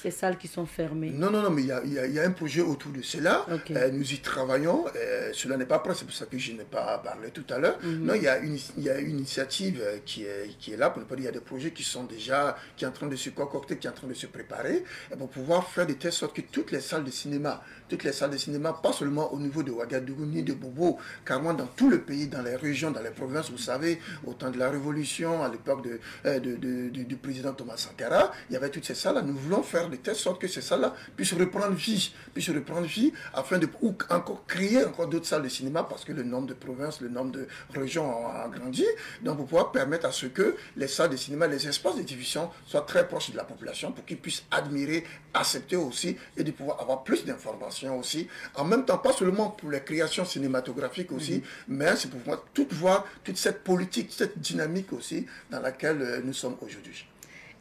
Ces salles qui sont fermées. Non, mais il y a un projet autour de cela. Nous y travaillons. Cela n'est pas prêt, c'est pour ça que je n'ai pas parlé tout à l'heure. Non, il y a une initiative qui est là. Pour ne pas dire, il y a des projets qui sont déjà, qui sont en train de se concocter, qui sont en train de se préparer, et pour pouvoir faire de telle sorte que toutes les salles de cinéma, pas seulement au niveau de Ouagadougou ni de Bobo, carrément dans tout le pays, dans les régions, dans les provinces, vous savez, au temps de la Révolution, à l'époque du président Thomas Sankara, il y avait toutes ces salles-là. Nous voulons faire de telle sorte que ces salles-là puissent reprendre vie, afin de encore créer encore d'autres salles de cinéma, parce que le nombre de provinces, le nombre de régions a grandi. Donc, pour pouvoir permettre à ce que les salles de cinéma, les espaces de diffusion soient très proches de la population pour qu'ils puissent admirer, accepter aussi, et de pouvoir avoir plus d'informations aussi. En même temps, pas seulement pour les créations cinématographiques aussi, mais c'est pour pouvoir voir toute cette politique, cette dynamique aussi dans laquelle nous sommes aujourd'hui.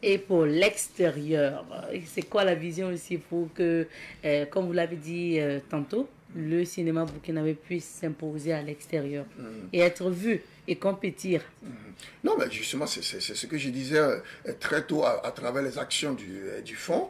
Et pour l'extérieur, c'est quoi la vision aussi pour que, comme vous l'avez dit tantôt, le cinéma burkinabé puisse s'imposer à l'extérieur et être vu et compétir? Non, mais justement, c'est ce que je disais très tôt à travers les actions du fonds.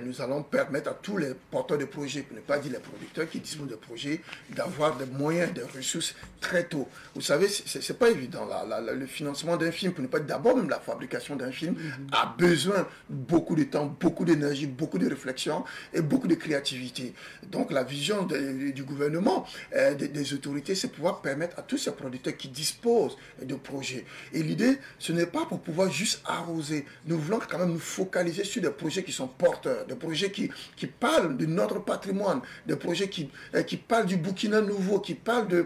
Nous allons permettre à tous les porteurs de projets, pour ne pas dire les producteurs qui disposent de projets, d'avoir des moyens, des ressources très tôt. Vous savez, c'est pas évident. Le financement d'un film, pour ne pas dire d'abord même la fabrication d'un film, a besoin beaucoup de temps, beaucoup d'énergie, beaucoup de réflexion et beaucoup de créativité. Donc la vision du gouvernement, des autorités, c'est pouvoir permettre à tous ces producteurs qui disposent de projets. Et l'idée, ce n'est pas pour pouvoir juste arroser. Nous voulons quand même nous focaliser sur des projets qui sont porteurs, des projets qui parlent de notre patrimoine, des projets qui parlent du Burkina nouveau, qui parlent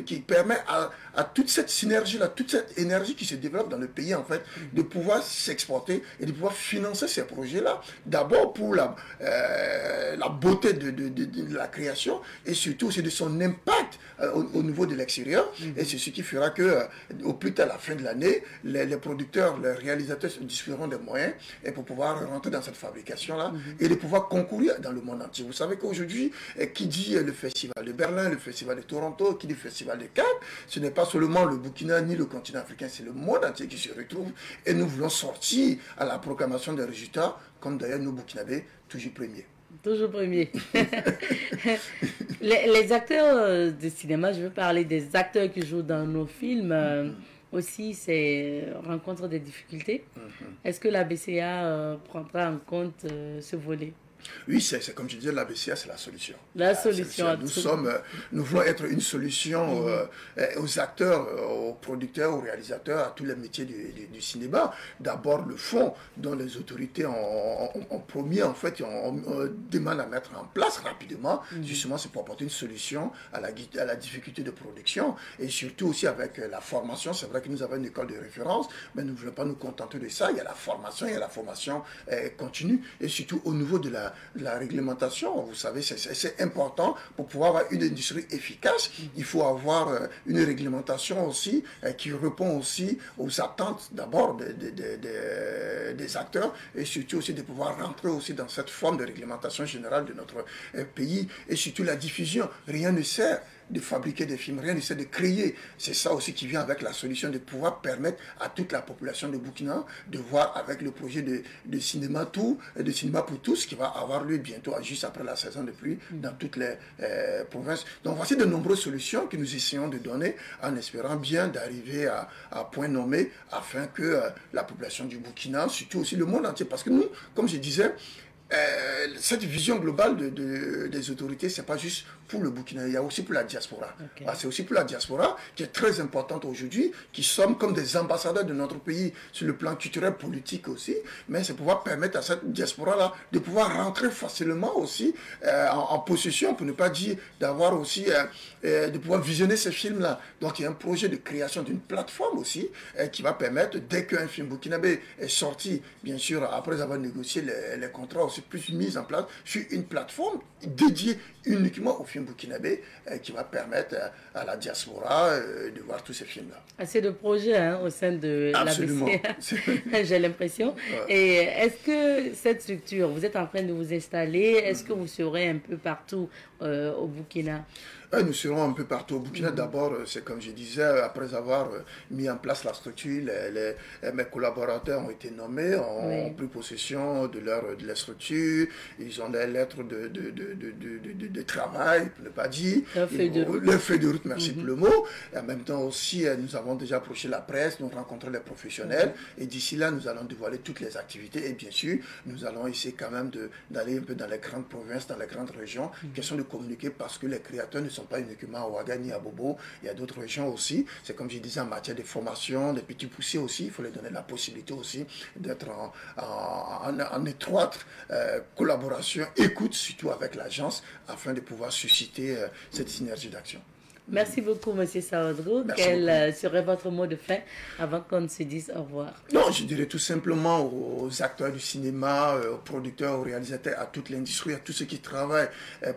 qui permet à toute cette synergie-là, toute cette énergie qui se développe dans le pays, en fait, de pouvoir s'exporter et de pouvoir financer ces projets-là. D'abord pour la beauté de la création et surtout aussi de son impact au niveau de l'extérieur. Et c'est ce qui fera que au plus tard, à la fin de l'année, les producteurs, les réalisateurs disposeront des moyens et pour pouvoir rentrer dans cette fabrication-là et de pouvoir concourir dans le monde entier. Vous savez qu'aujourd'hui, qui dit le festival de Berlin, le festival de Toronto, qui dit le festival de Cannes, ce n'est pas seulement le Burkina ni le continent africain, c'est le monde entier qui se retrouve et nous voulons sortir à la proclamation des résultats, comme d'ailleurs nos Burkinabés, toujours premiers. Toujours premier. les acteurs de cinéma, je veux parler des acteurs qui jouent dans nos films, aussi rencontrent des difficultés. Est-ce que la BCA prendra en compte ce volet? Oui, c'est comme je disais, la BCA, c'est la solution. La solution. Nous voulons être une solution aux acteurs, aux producteurs, aux réalisateurs, à tous les métiers du cinéma. D'abord, le fonds dont les autorités ont promis, en fait, on demande à mettre en place rapidement. Justement, c'est pour apporter une solution à la difficulté de production et surtout aussi avec la formation. C'est vrai que nous avons une école de référence, mais nous ne voulons pas nous contenter de ça. Il y a la formation continue et surtout au niveau de la réglementation. Vous savez, c'est important pour pouvoir avoir une industrie efficace. Il faut avoir une réglementation aussi qui répond aussi aux attentes d'abord des acteurs et surtout aussi de pouvoir rentrer aussi dans cette forme de réglementation générale de notre pays et surtout la diffusion. Rien ne sert de fabriquer des films, rien ne sert de créer. C'est ça aussi qui vient avec la solution de pouvoir permettre à toute la population de Burkina de voir avec le projet de cinéma pour tous qui va avoir lieu bientôt, juste après la saison de pluie, dans toutes les provinces. Donc voici de nombreuses solutions que nous essayons de donner en espérant bien d'arriver à point nommé afin que la population du Burkina, surtout aussi le monde entier, parce que nous, comme je disais, cette vision globale des autorités, c'est pas juste pour le Burkina, il y a aussi pour la diaspora. Okay. C'est aussi pour la diaspora qui est très importante aujourd'hui, qui sommes comme des ambassadeurs de notre pays sur le plan culturel, politique aussi, mais c'est pouvoir permettre à cette diaspora-là de pouvoir rentrer facilement aussi en possession, pour ne pas dire d'avoir aussi, de pouvoir visionner ces films-là. Donc il y a un projet de création d'une plateforme aussi qui va permettre, dès qu'un film burkinabé est sorti, bien sûr, après avoir négocié les contrats aussi, plus mise en place sur une plateforme dédiée uniquement aux films burkinabés qui va permettre à la diaspora de voir tous ces films-là. Assez de projets au sein de l'ABCA, j'ai l'impression. Ouais. Et est-ce que cette structure, vous êtes en train de vous installer, est-ce que vous serez un peu partout au Burkina? Nous serons un peu partout au Burkina. D'abord, c'est comme je disais, après avoir mis en place la structure, mes collaborateurs ont été nommés, ont pris possession de leur structure, ils ont des lettres de travail, pour ne pas dire. Leur feuille de route, merci pour le mot. Et en même temps aussi, nous avons déjà approché la presse, nous rencontrons les professionnels, et d'ici là, nous allons dévoiler toutes les activités, et bien sûr, nous allons essayer quand même d'aller un peu dans les grandes provinces, dans les grandes régions, question de communiquer, parce que les créateurs ne sont pas uniquement à Ouaga ni à Bobo, il y a d'autres régions aussi. C'est comme je disais en matière de formation, des petits poussés aussi, il faut leur donner la possibilité aussi d'être en étroite collaboration, écoute surtout avec l'agence, afin de pouvoir susciter cette synergie d'action. Merci beaucoup, M. Sawadrou. Quel serait votre mot de fin avant qu'on se dise au revoir? Non, je dirais tout simplement aux acteurs du cinéma, aux producteurs, aux réalisateurs, à toute l'industrie, à tous ceux qui travaillent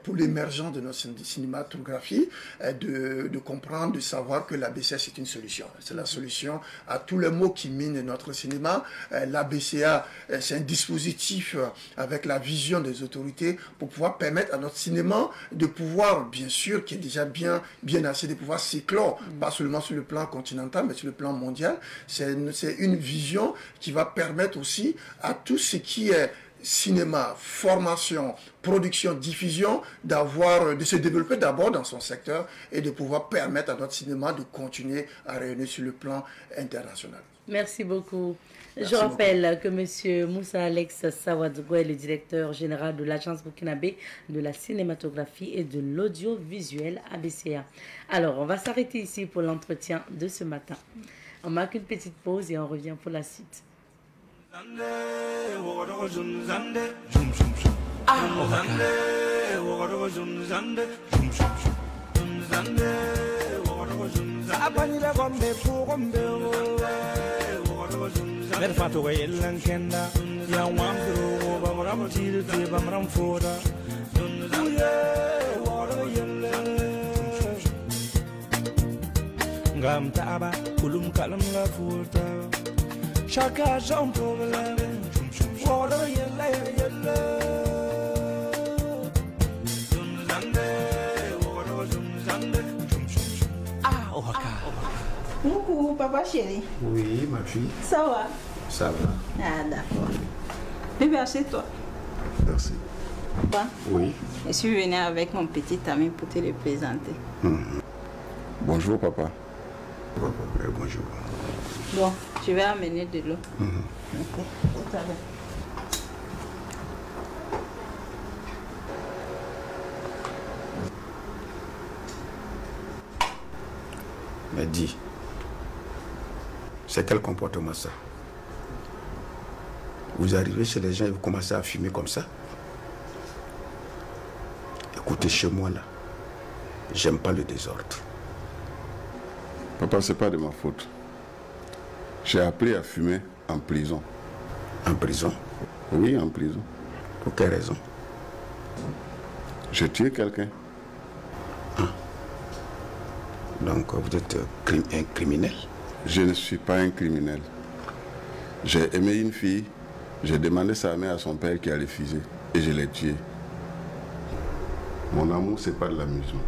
pour l'émergence de notre cinématographie, de comprendre, de savoir que l'ABCA, c'est une solution. C'est la solution à tous les maux qui minent notre cinéma. L'ABCA, c'est un dispositif avec la vision des autorités pour pouvoir permettre à notre cinéma de pouvoir, bien sûr, qui est déjà bien assez de pouvoir s'éclore, pas seulement sur le plan continental, mais sur le plan mondial. C'est une vision qui va permettre aussi à tout ce qui est cinéma, formation, production, diffusion, de se développer d'abord dans son secteur et de pouvoir permettre à notre cinéma de continuer à rayonner sur le plan international. Merci beaucoup. Je rappelle que M. Moussa Alex Sawadrou est le directeur général de l'Agence burkinabé de la cinématographie et de l'audiovisuel ABCA. Alors, on va s'arrêter ici pour l'entretien de ce matin. On marque une petite pause et on revient pour la suite. Merfato ga yellan kenda ya wamdro bamram tirte bamram foda uye woro yelle ngam taaba kulum kalam la futa chaka jom problem woro yelle yelle Coucou, papa chéri. Oui, ma fille. Ça va? Ça va. Ah, d'accord. Bébé, assieds-toi. Merci. Papa? Oui. Je suis venue avec mon petit ami pour te le présenter. Bonjour, papa. Papa, bonjour. Bon, je vais amener de l'eau. Ok, tout à l'heure. Mais dis, c'est quel comportement ça? Vous arrivez chez les gens et vous commencez à fumer comme ça? Écoutez, chez moi là, j'aime pas le désordre. Papa, c'est pas de ma faute. J'ai appris à fumer en prison. En prison? Oui, en prison. Pour quelle raison? J'ai tué quelqu'un. Ah. Donc vous êtes un criminel? Je ne suis pas un criminel. J'ai aimé une fille, j'ai demandé sa main à son père qui a refusé et je l'ai tué. Mon amour, c'est pas de l'amusement.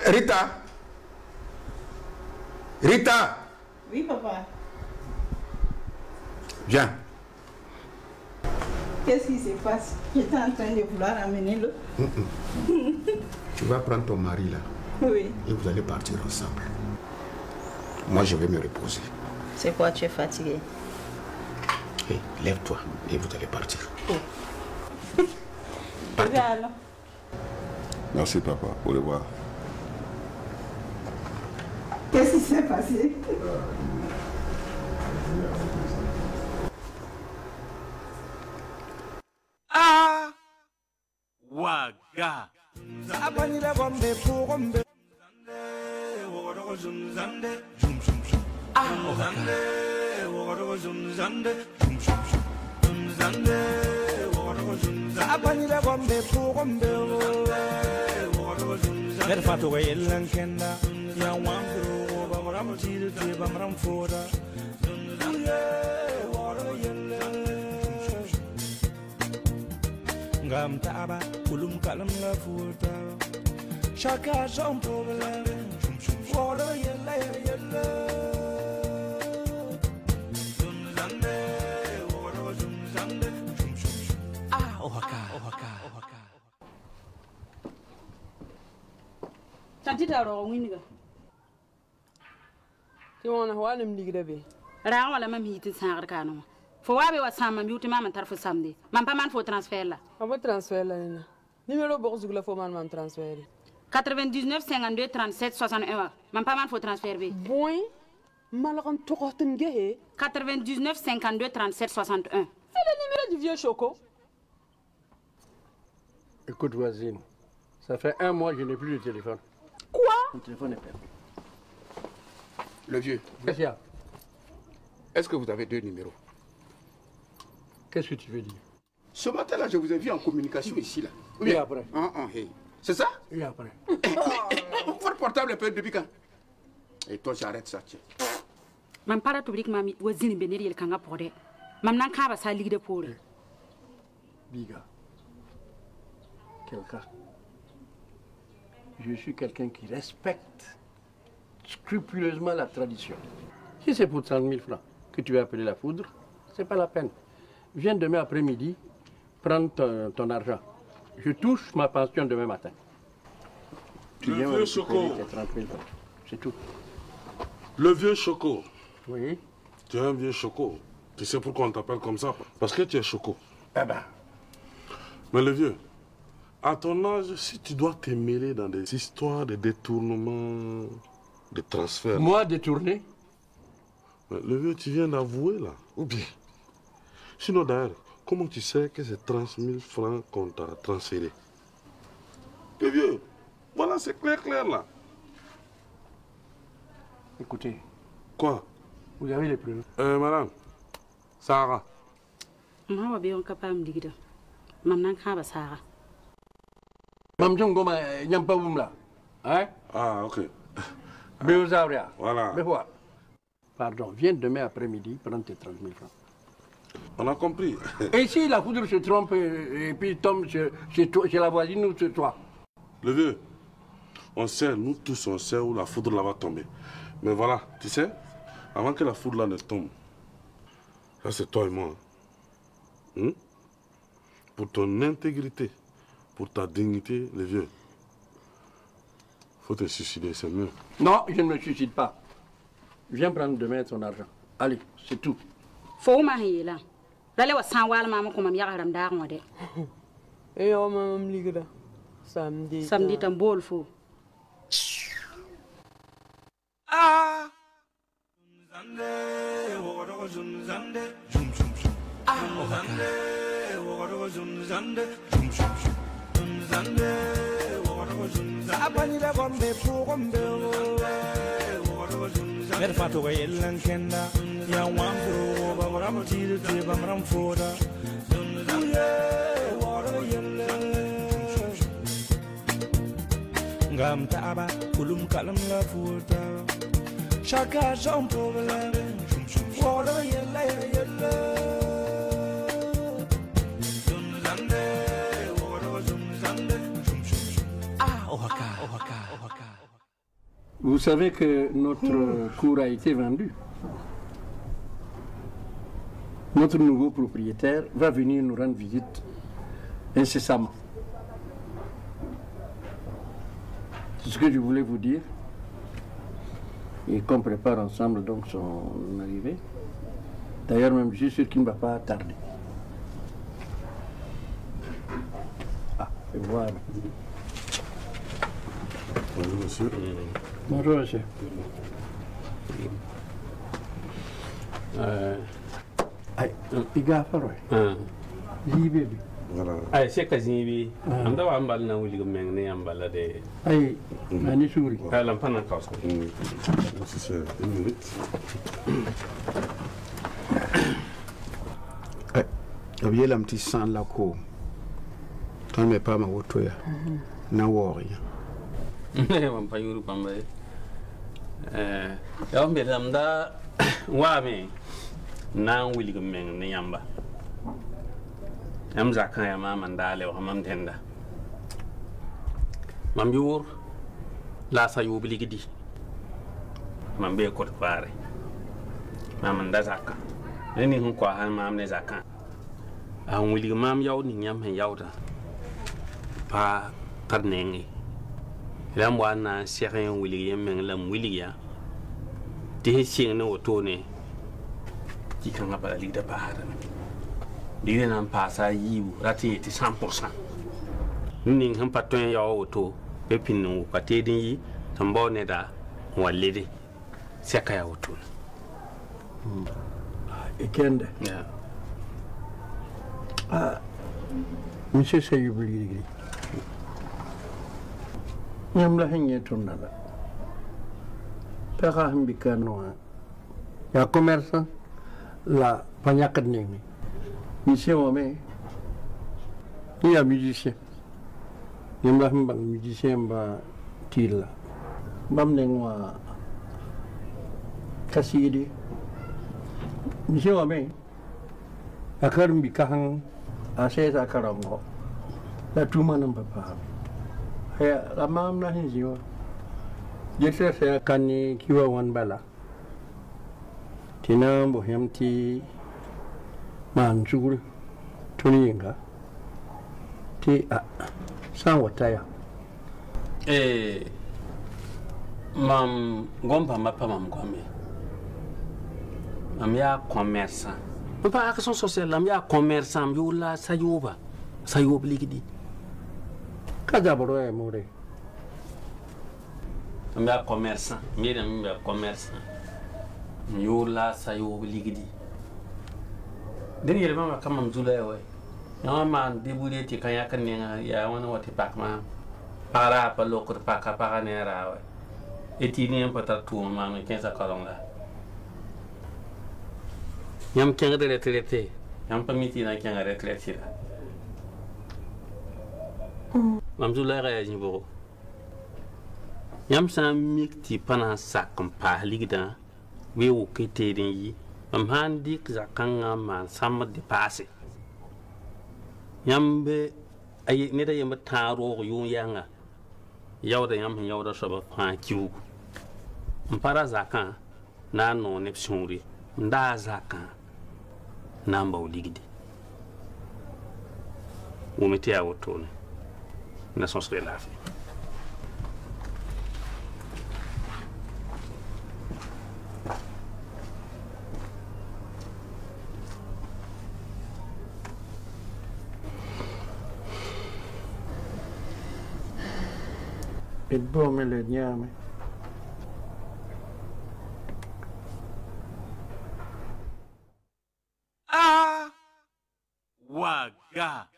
Rita! Rita! Oui, papa. Viens. Qu'est-ce qui se passe? J'étais en train de vouloir amener l'eau. Tu vas prendre ton mari là. Oui. Et vous allez partir ensemble. Moi, je vais me reposer. C'est quoi, tu es fatigué? Hey, lève-toi et vous allez partir. Je vais alors. Merci, papa. Au revoir. Qu'est-ce qui s'est passé? Ah! Waga! Abanyira bombe pogombe. Abanyira bombe pogombe. Merfato yelan kenda ya wambro bamaram tiru bamaram fora. Ngam taba kulum kalam la futa chaka jom problem water yella yella zunzande water zunzande ah ohaka tantita ro winiga ti wona walim ligre be ra wala mam hiti sangar kanu fo wabe wa sama mi utima man tarfo samedi man pa man fo transfert la abo transfert la nina numéro boxu la fo man transfert 99 52 37 61 man pa man fo transfert be boy malon tokoten gehe 99 52 37 61 c'est le numéro du vieux Choco. Écoute voisine, ça fait 1 mois que je n'ai plus de téléphone. Quoi? Mon téléphone est perdu. Le vieux. Qu'est-ce qu'il y a? Est-ce que vous avez 2 numéros? Qu'est-ce que tu veux dire? Ce matin-là, je vous ai vu en communication ici, là. Oui, après. Hey. C'est ça? Oui, après. Votre portable est perdu depuis quand? Et toi, j'arrête ça, tiens. Man para to brik mami wazini beneri el kanga pode. Mam nan ka ba sa ligue de pore. Biga. Quelqu'un. Je suis quelqu'un qui respecte scrupuleusement la tradition. Si c'est pour 30 000 francs que tu veux appeler la foudre, c'est pas la peine. Viens demain après-midi prendre ton argent. Je touche ma pension demain matin. Tu viens vieux Choco. 30 000 francs. C'est tout. Le vieux Choco. Oui. Tu es un vieux Choco. Tu sais pourquoi on t'appelle comme ça? Parce que tu es Choco. Ah ben. Mais le vieux, à ton âge, si tu dois te mêler dans des histoires de détournement, de transfert... Moi, détourné? Mais le vieux, tu viens d'avouer là, ou bien? Sinon d'ailleurs, comment tu sais que c'est 30 000 francs qu'on t'a transféré? Le vieux, voilà, c'est clair là. Écoutez. Quoi? Vous avez les preuves? Madame, Sarah. Ma wa be on kapam digida. Mam nan ka ba Sarah. Mam Jongoma nyampa bumla. Hein? Ah, ok. Béozauria. Voilà. Mais quoi? Pardon, viens demain après-midi prendre tes 30 000 francs. On a compris. Et si la foudre se trompe et puis tombe chez la voisine ou chez toi? Le vieux, on sait, nous tous, on sait où la foudre là va tomber. Mais voilà, tu sais, avant que la foudre là ne tombe, ça c'est toi et moi. Hein? Pour ton intégrité, pour ta dignité, le vieux, faut te suicider, c'est mieux. Non, je ne me suicide pas. Viens prendre demain ton argent. Allez, c'est tout. Faut ma hila. Dale wa san wal mama ko mam ya haram da ngode. Et on m'a ligre. samedi. Samedi tan bol fo. Ah. Zande, woro zunzande, zum zum zum. Ah, zande, woro zunzande, zum zum zum. Zunzande, woro zunzande. Abani da gombe fu gombe. Woro zunzande. Mer fatu ga yellan kenda. Ya wambro babram tiru te bamram foda. Zunzande, woro yellan. Ngam taaba kulum kalam la futa. Chacun son problème. Woro yella yella. Zunzande, woro zunzande. Ah, Oaxaca, Oaxaca, Oaxaca. Vous savez que notre cour a été vendu. Notre nouveau propriétaire va venir nous rendre visite incessamment. C'est ce que je voulais vous dire. Et qu'on prépare ensemble donc son arrivée. D'ailleurs, même je suis sûr qu'il ne va pas tarder. Ah, et voilà. Bonjour monsieur. Bonjour monsieur. Ay, iga faro. Libe bi. Voilà. Ay, c'est quasi bi. Anda wa ambal na wuli gumeng ne ambal de. Ay, mani suri. Ala mpana kaus. C'est une minute. Ay, abiyelam ti san la ko. Ton me pa ma woto ya. Na wori. Ne pa yuru pamba. Ya mbe lamda wa me na wuli gumeng ne yamba. Am zakan ya ma mandale wa mam tenda. Mam yur la sa yubli gidi. Mam be ko pare. Mam nda zakan. Ni hun kwa han mam ne zakan. A wuli mam yaw ni nyam hen yawda. Pa tarnengi. Lam wa na seren wuli yemen lam wuli ya. Ti sing ne otone. Ki kan ba li da bahara. Dile nan pasa yiwu rati ti 100%. Ning han paton ya auto pepin no patedin yi tambo ne da walide seka ya auto. Ekende. Yeah. Ah. Monsieur Sayubli. Nyamla hanye tonala. Pera hambikano. Ya commerçant la panyakat nemi. Monsieur Omé, il y a musicien. Il y a un musicien qui est là. Bamnengwa Kassidi. Monsieur Omé, à Karmbi Kahang, à César Karango. La Touman Papa. La mam na hinzio. Je sais faire Kani Kiwa Wanbala. Tinam Bohemti. Manjul Tuninga Ti San Wataya. Mam gompa mapa mam gombe. Am ya commerçant. Papa action sociale am ya commerçant am yula sayuba. Sayub ligidi. Kajaboro e more. Am ya commerçant, mire am ya commerçant. Yula sayub ligidi. Deni mama kama mzula yawe. Ya mama dibuli ti kanya kanya ya wana wati pakma. Para pa loko paka para ne rawe. Eti ni empata tu mama kensa kalonga. Yam kenga de retraité. Yam pamiti na kenga retraité la. Mamzula ya jibo. Yam sa mikti pana sakam pa ligda. We wo kete den yi. Mam handik zakanga man sam de passe. Yambe ay ne da yamba taro yun yanga. Yawda yam yawda soba fa kiu. Mpara zakan na no ne psuri. Nda zakan namba uligidi. Umete ya wotone. Na sens de la vie. Pitbull le nyame. Ah, Ouaga.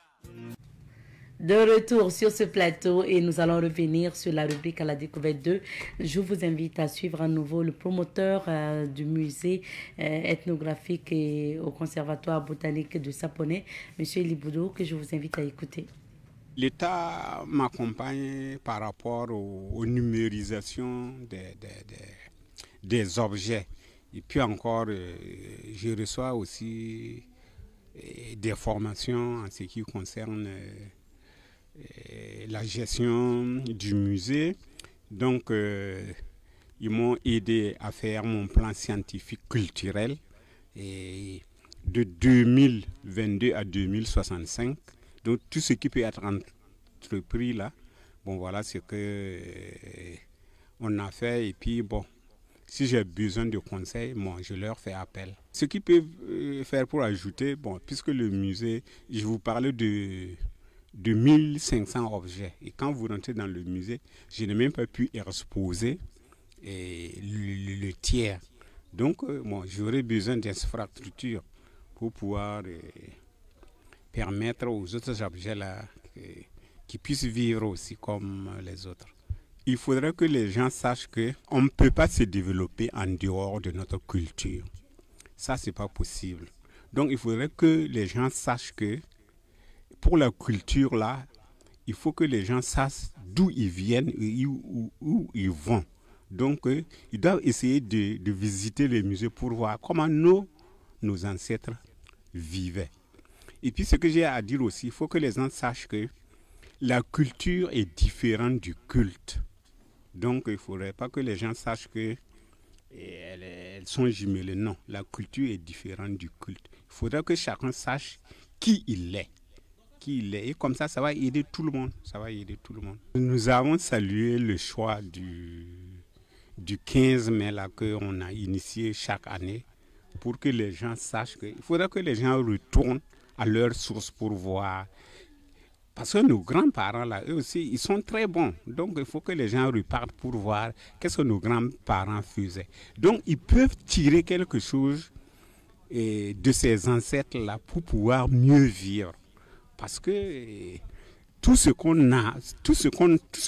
De retour sur ce plateau et nous allons revenir sur la rubrique à la découverte 2. Je vous invite à suivre à nouveau le promoteur du musée ethnographique et au conservatoire botanique de Sapone, M. Iliboudou, que je vous invite à écouter. L'État m'accompagne par rapport aux numérisations des objets. Et puis encore, je reçois aussi des formations en ce qui concerne la gestion du musée. Donc, ils m'ont aidé à faire mon plan scientifique culturel et de 2022 à 2065. Donc, tout ce qui peut être entrepris là, bon, voilà ce que on a fait. Et puis, bon, si j'ai besoin de conseils, bon, je leur fais appel. Ce qu'ils peuvent faire pour ajouter, bon, puisque le musée, je vous parlais de 1500 objets. Et quand vous rentrez dans le musée, je n'ai même pas pu exposer le tiers. Donc, bon, j'aurais besoin d'infrastructures pour pouvoir permettre aux autres objets-là qu'ils puissent vivre aussi comme les autres. Il faudrait que les gens sachent qu'on ne peut pas se développer en dehors de notre culture. Ça, ce n'est pas possible. Donc, il faudrait que les gens sachent que pour la culture, là, il faut que les gens sachent d'où ils viennent et où ils vont. Donc, ils doivent essayer de visiter les musées pour voir comment nos ancêtres vivaient. Et puis, ce que j'ai à dire aussi, il faut que les gens sachent que la culture est différente du culte. Donc, il ne faudrait pas que les gens sachent qu'elles sont jumelées. Non, la culture est différente du culte. Il faudrait que chacun sache qui il est. Et comme ça, ça va aider tout le monde. Ça va aider tout le monde. Nous avons salué le choix du 15 mai là, qu'on a initié chaque année pour que les gens sachent qu'il faudrait que les gens retournent à leur source pour voir. Parce que nos grands-parents, là, eux aussi, ils sont très bons. Donc, il faut que les gens repartent pour voir qu'est-ce que nos grands-parents faisaient. Donc, ils peuvent tirer quelque chose de ces ancêtres-là pour pouvoir mieux vivre. Parce que tout ce qu'on a, tout ce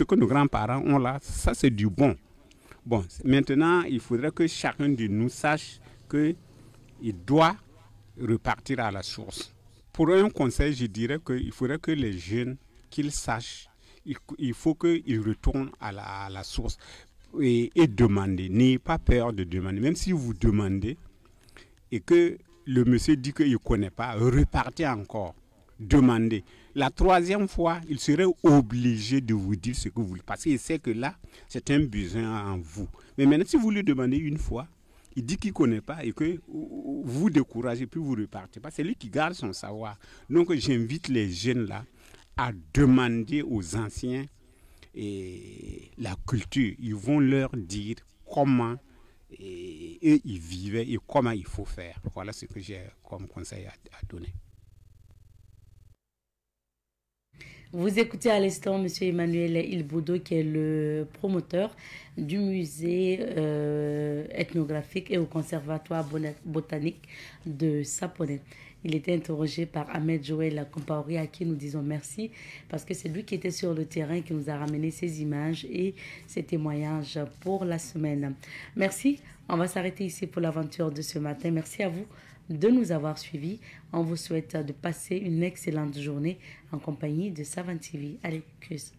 que nos grands-parents ont là, ça c'est du bon. Bon, maintenant, il faudrait que chacun de nous sache qu'il doit repartir à la source. Pour un conseil, je dirais qu'il faudrait que les jeunes, qu'ils sachent, il faut qu'ils retournent à la source et demander. N'ayez pas peur de demander. Même si vous demandez et que le monsieur dit qu'il ne connaît pas, repartez encore. Demandez. La troisième fois, il serait obligé de vous dire ce que vous voulez. Parce qu'il sait que là, c'est un besoin en vous. Mais maintenant, si vous lui demandez une fois, il dit qu'il ne connaît pas et que vous découragez, puis vous repartez pas. C'est lui qui garde son savoir. Donc, j'invite les jeunes là à demander aux anciens la culture. Ils vont leur dire comment eux, ils vivaient et comment il faut faire. Voilà ce que j'ai comme conseil à donner. Vous écoutez à l'instant M. Emmanuel Iliboudou, qui est le promoteur du musée ethnographique et au conservatoire botanique de Sapone. Il était interrogé par Ahmed Joël Compaoré, à qui nous disons merci, parce que c'est lui qui était sur le terrain, qui nous a ramené ces images et ces témoignages pour la semaine. Merci. On va s'arrêter ici pour l'aventure de ce matin. Merci à vous de nous avoir suivis. On vous souhaite de passer une excellente journée en compagnie de Savane TV. Allez, cuisse.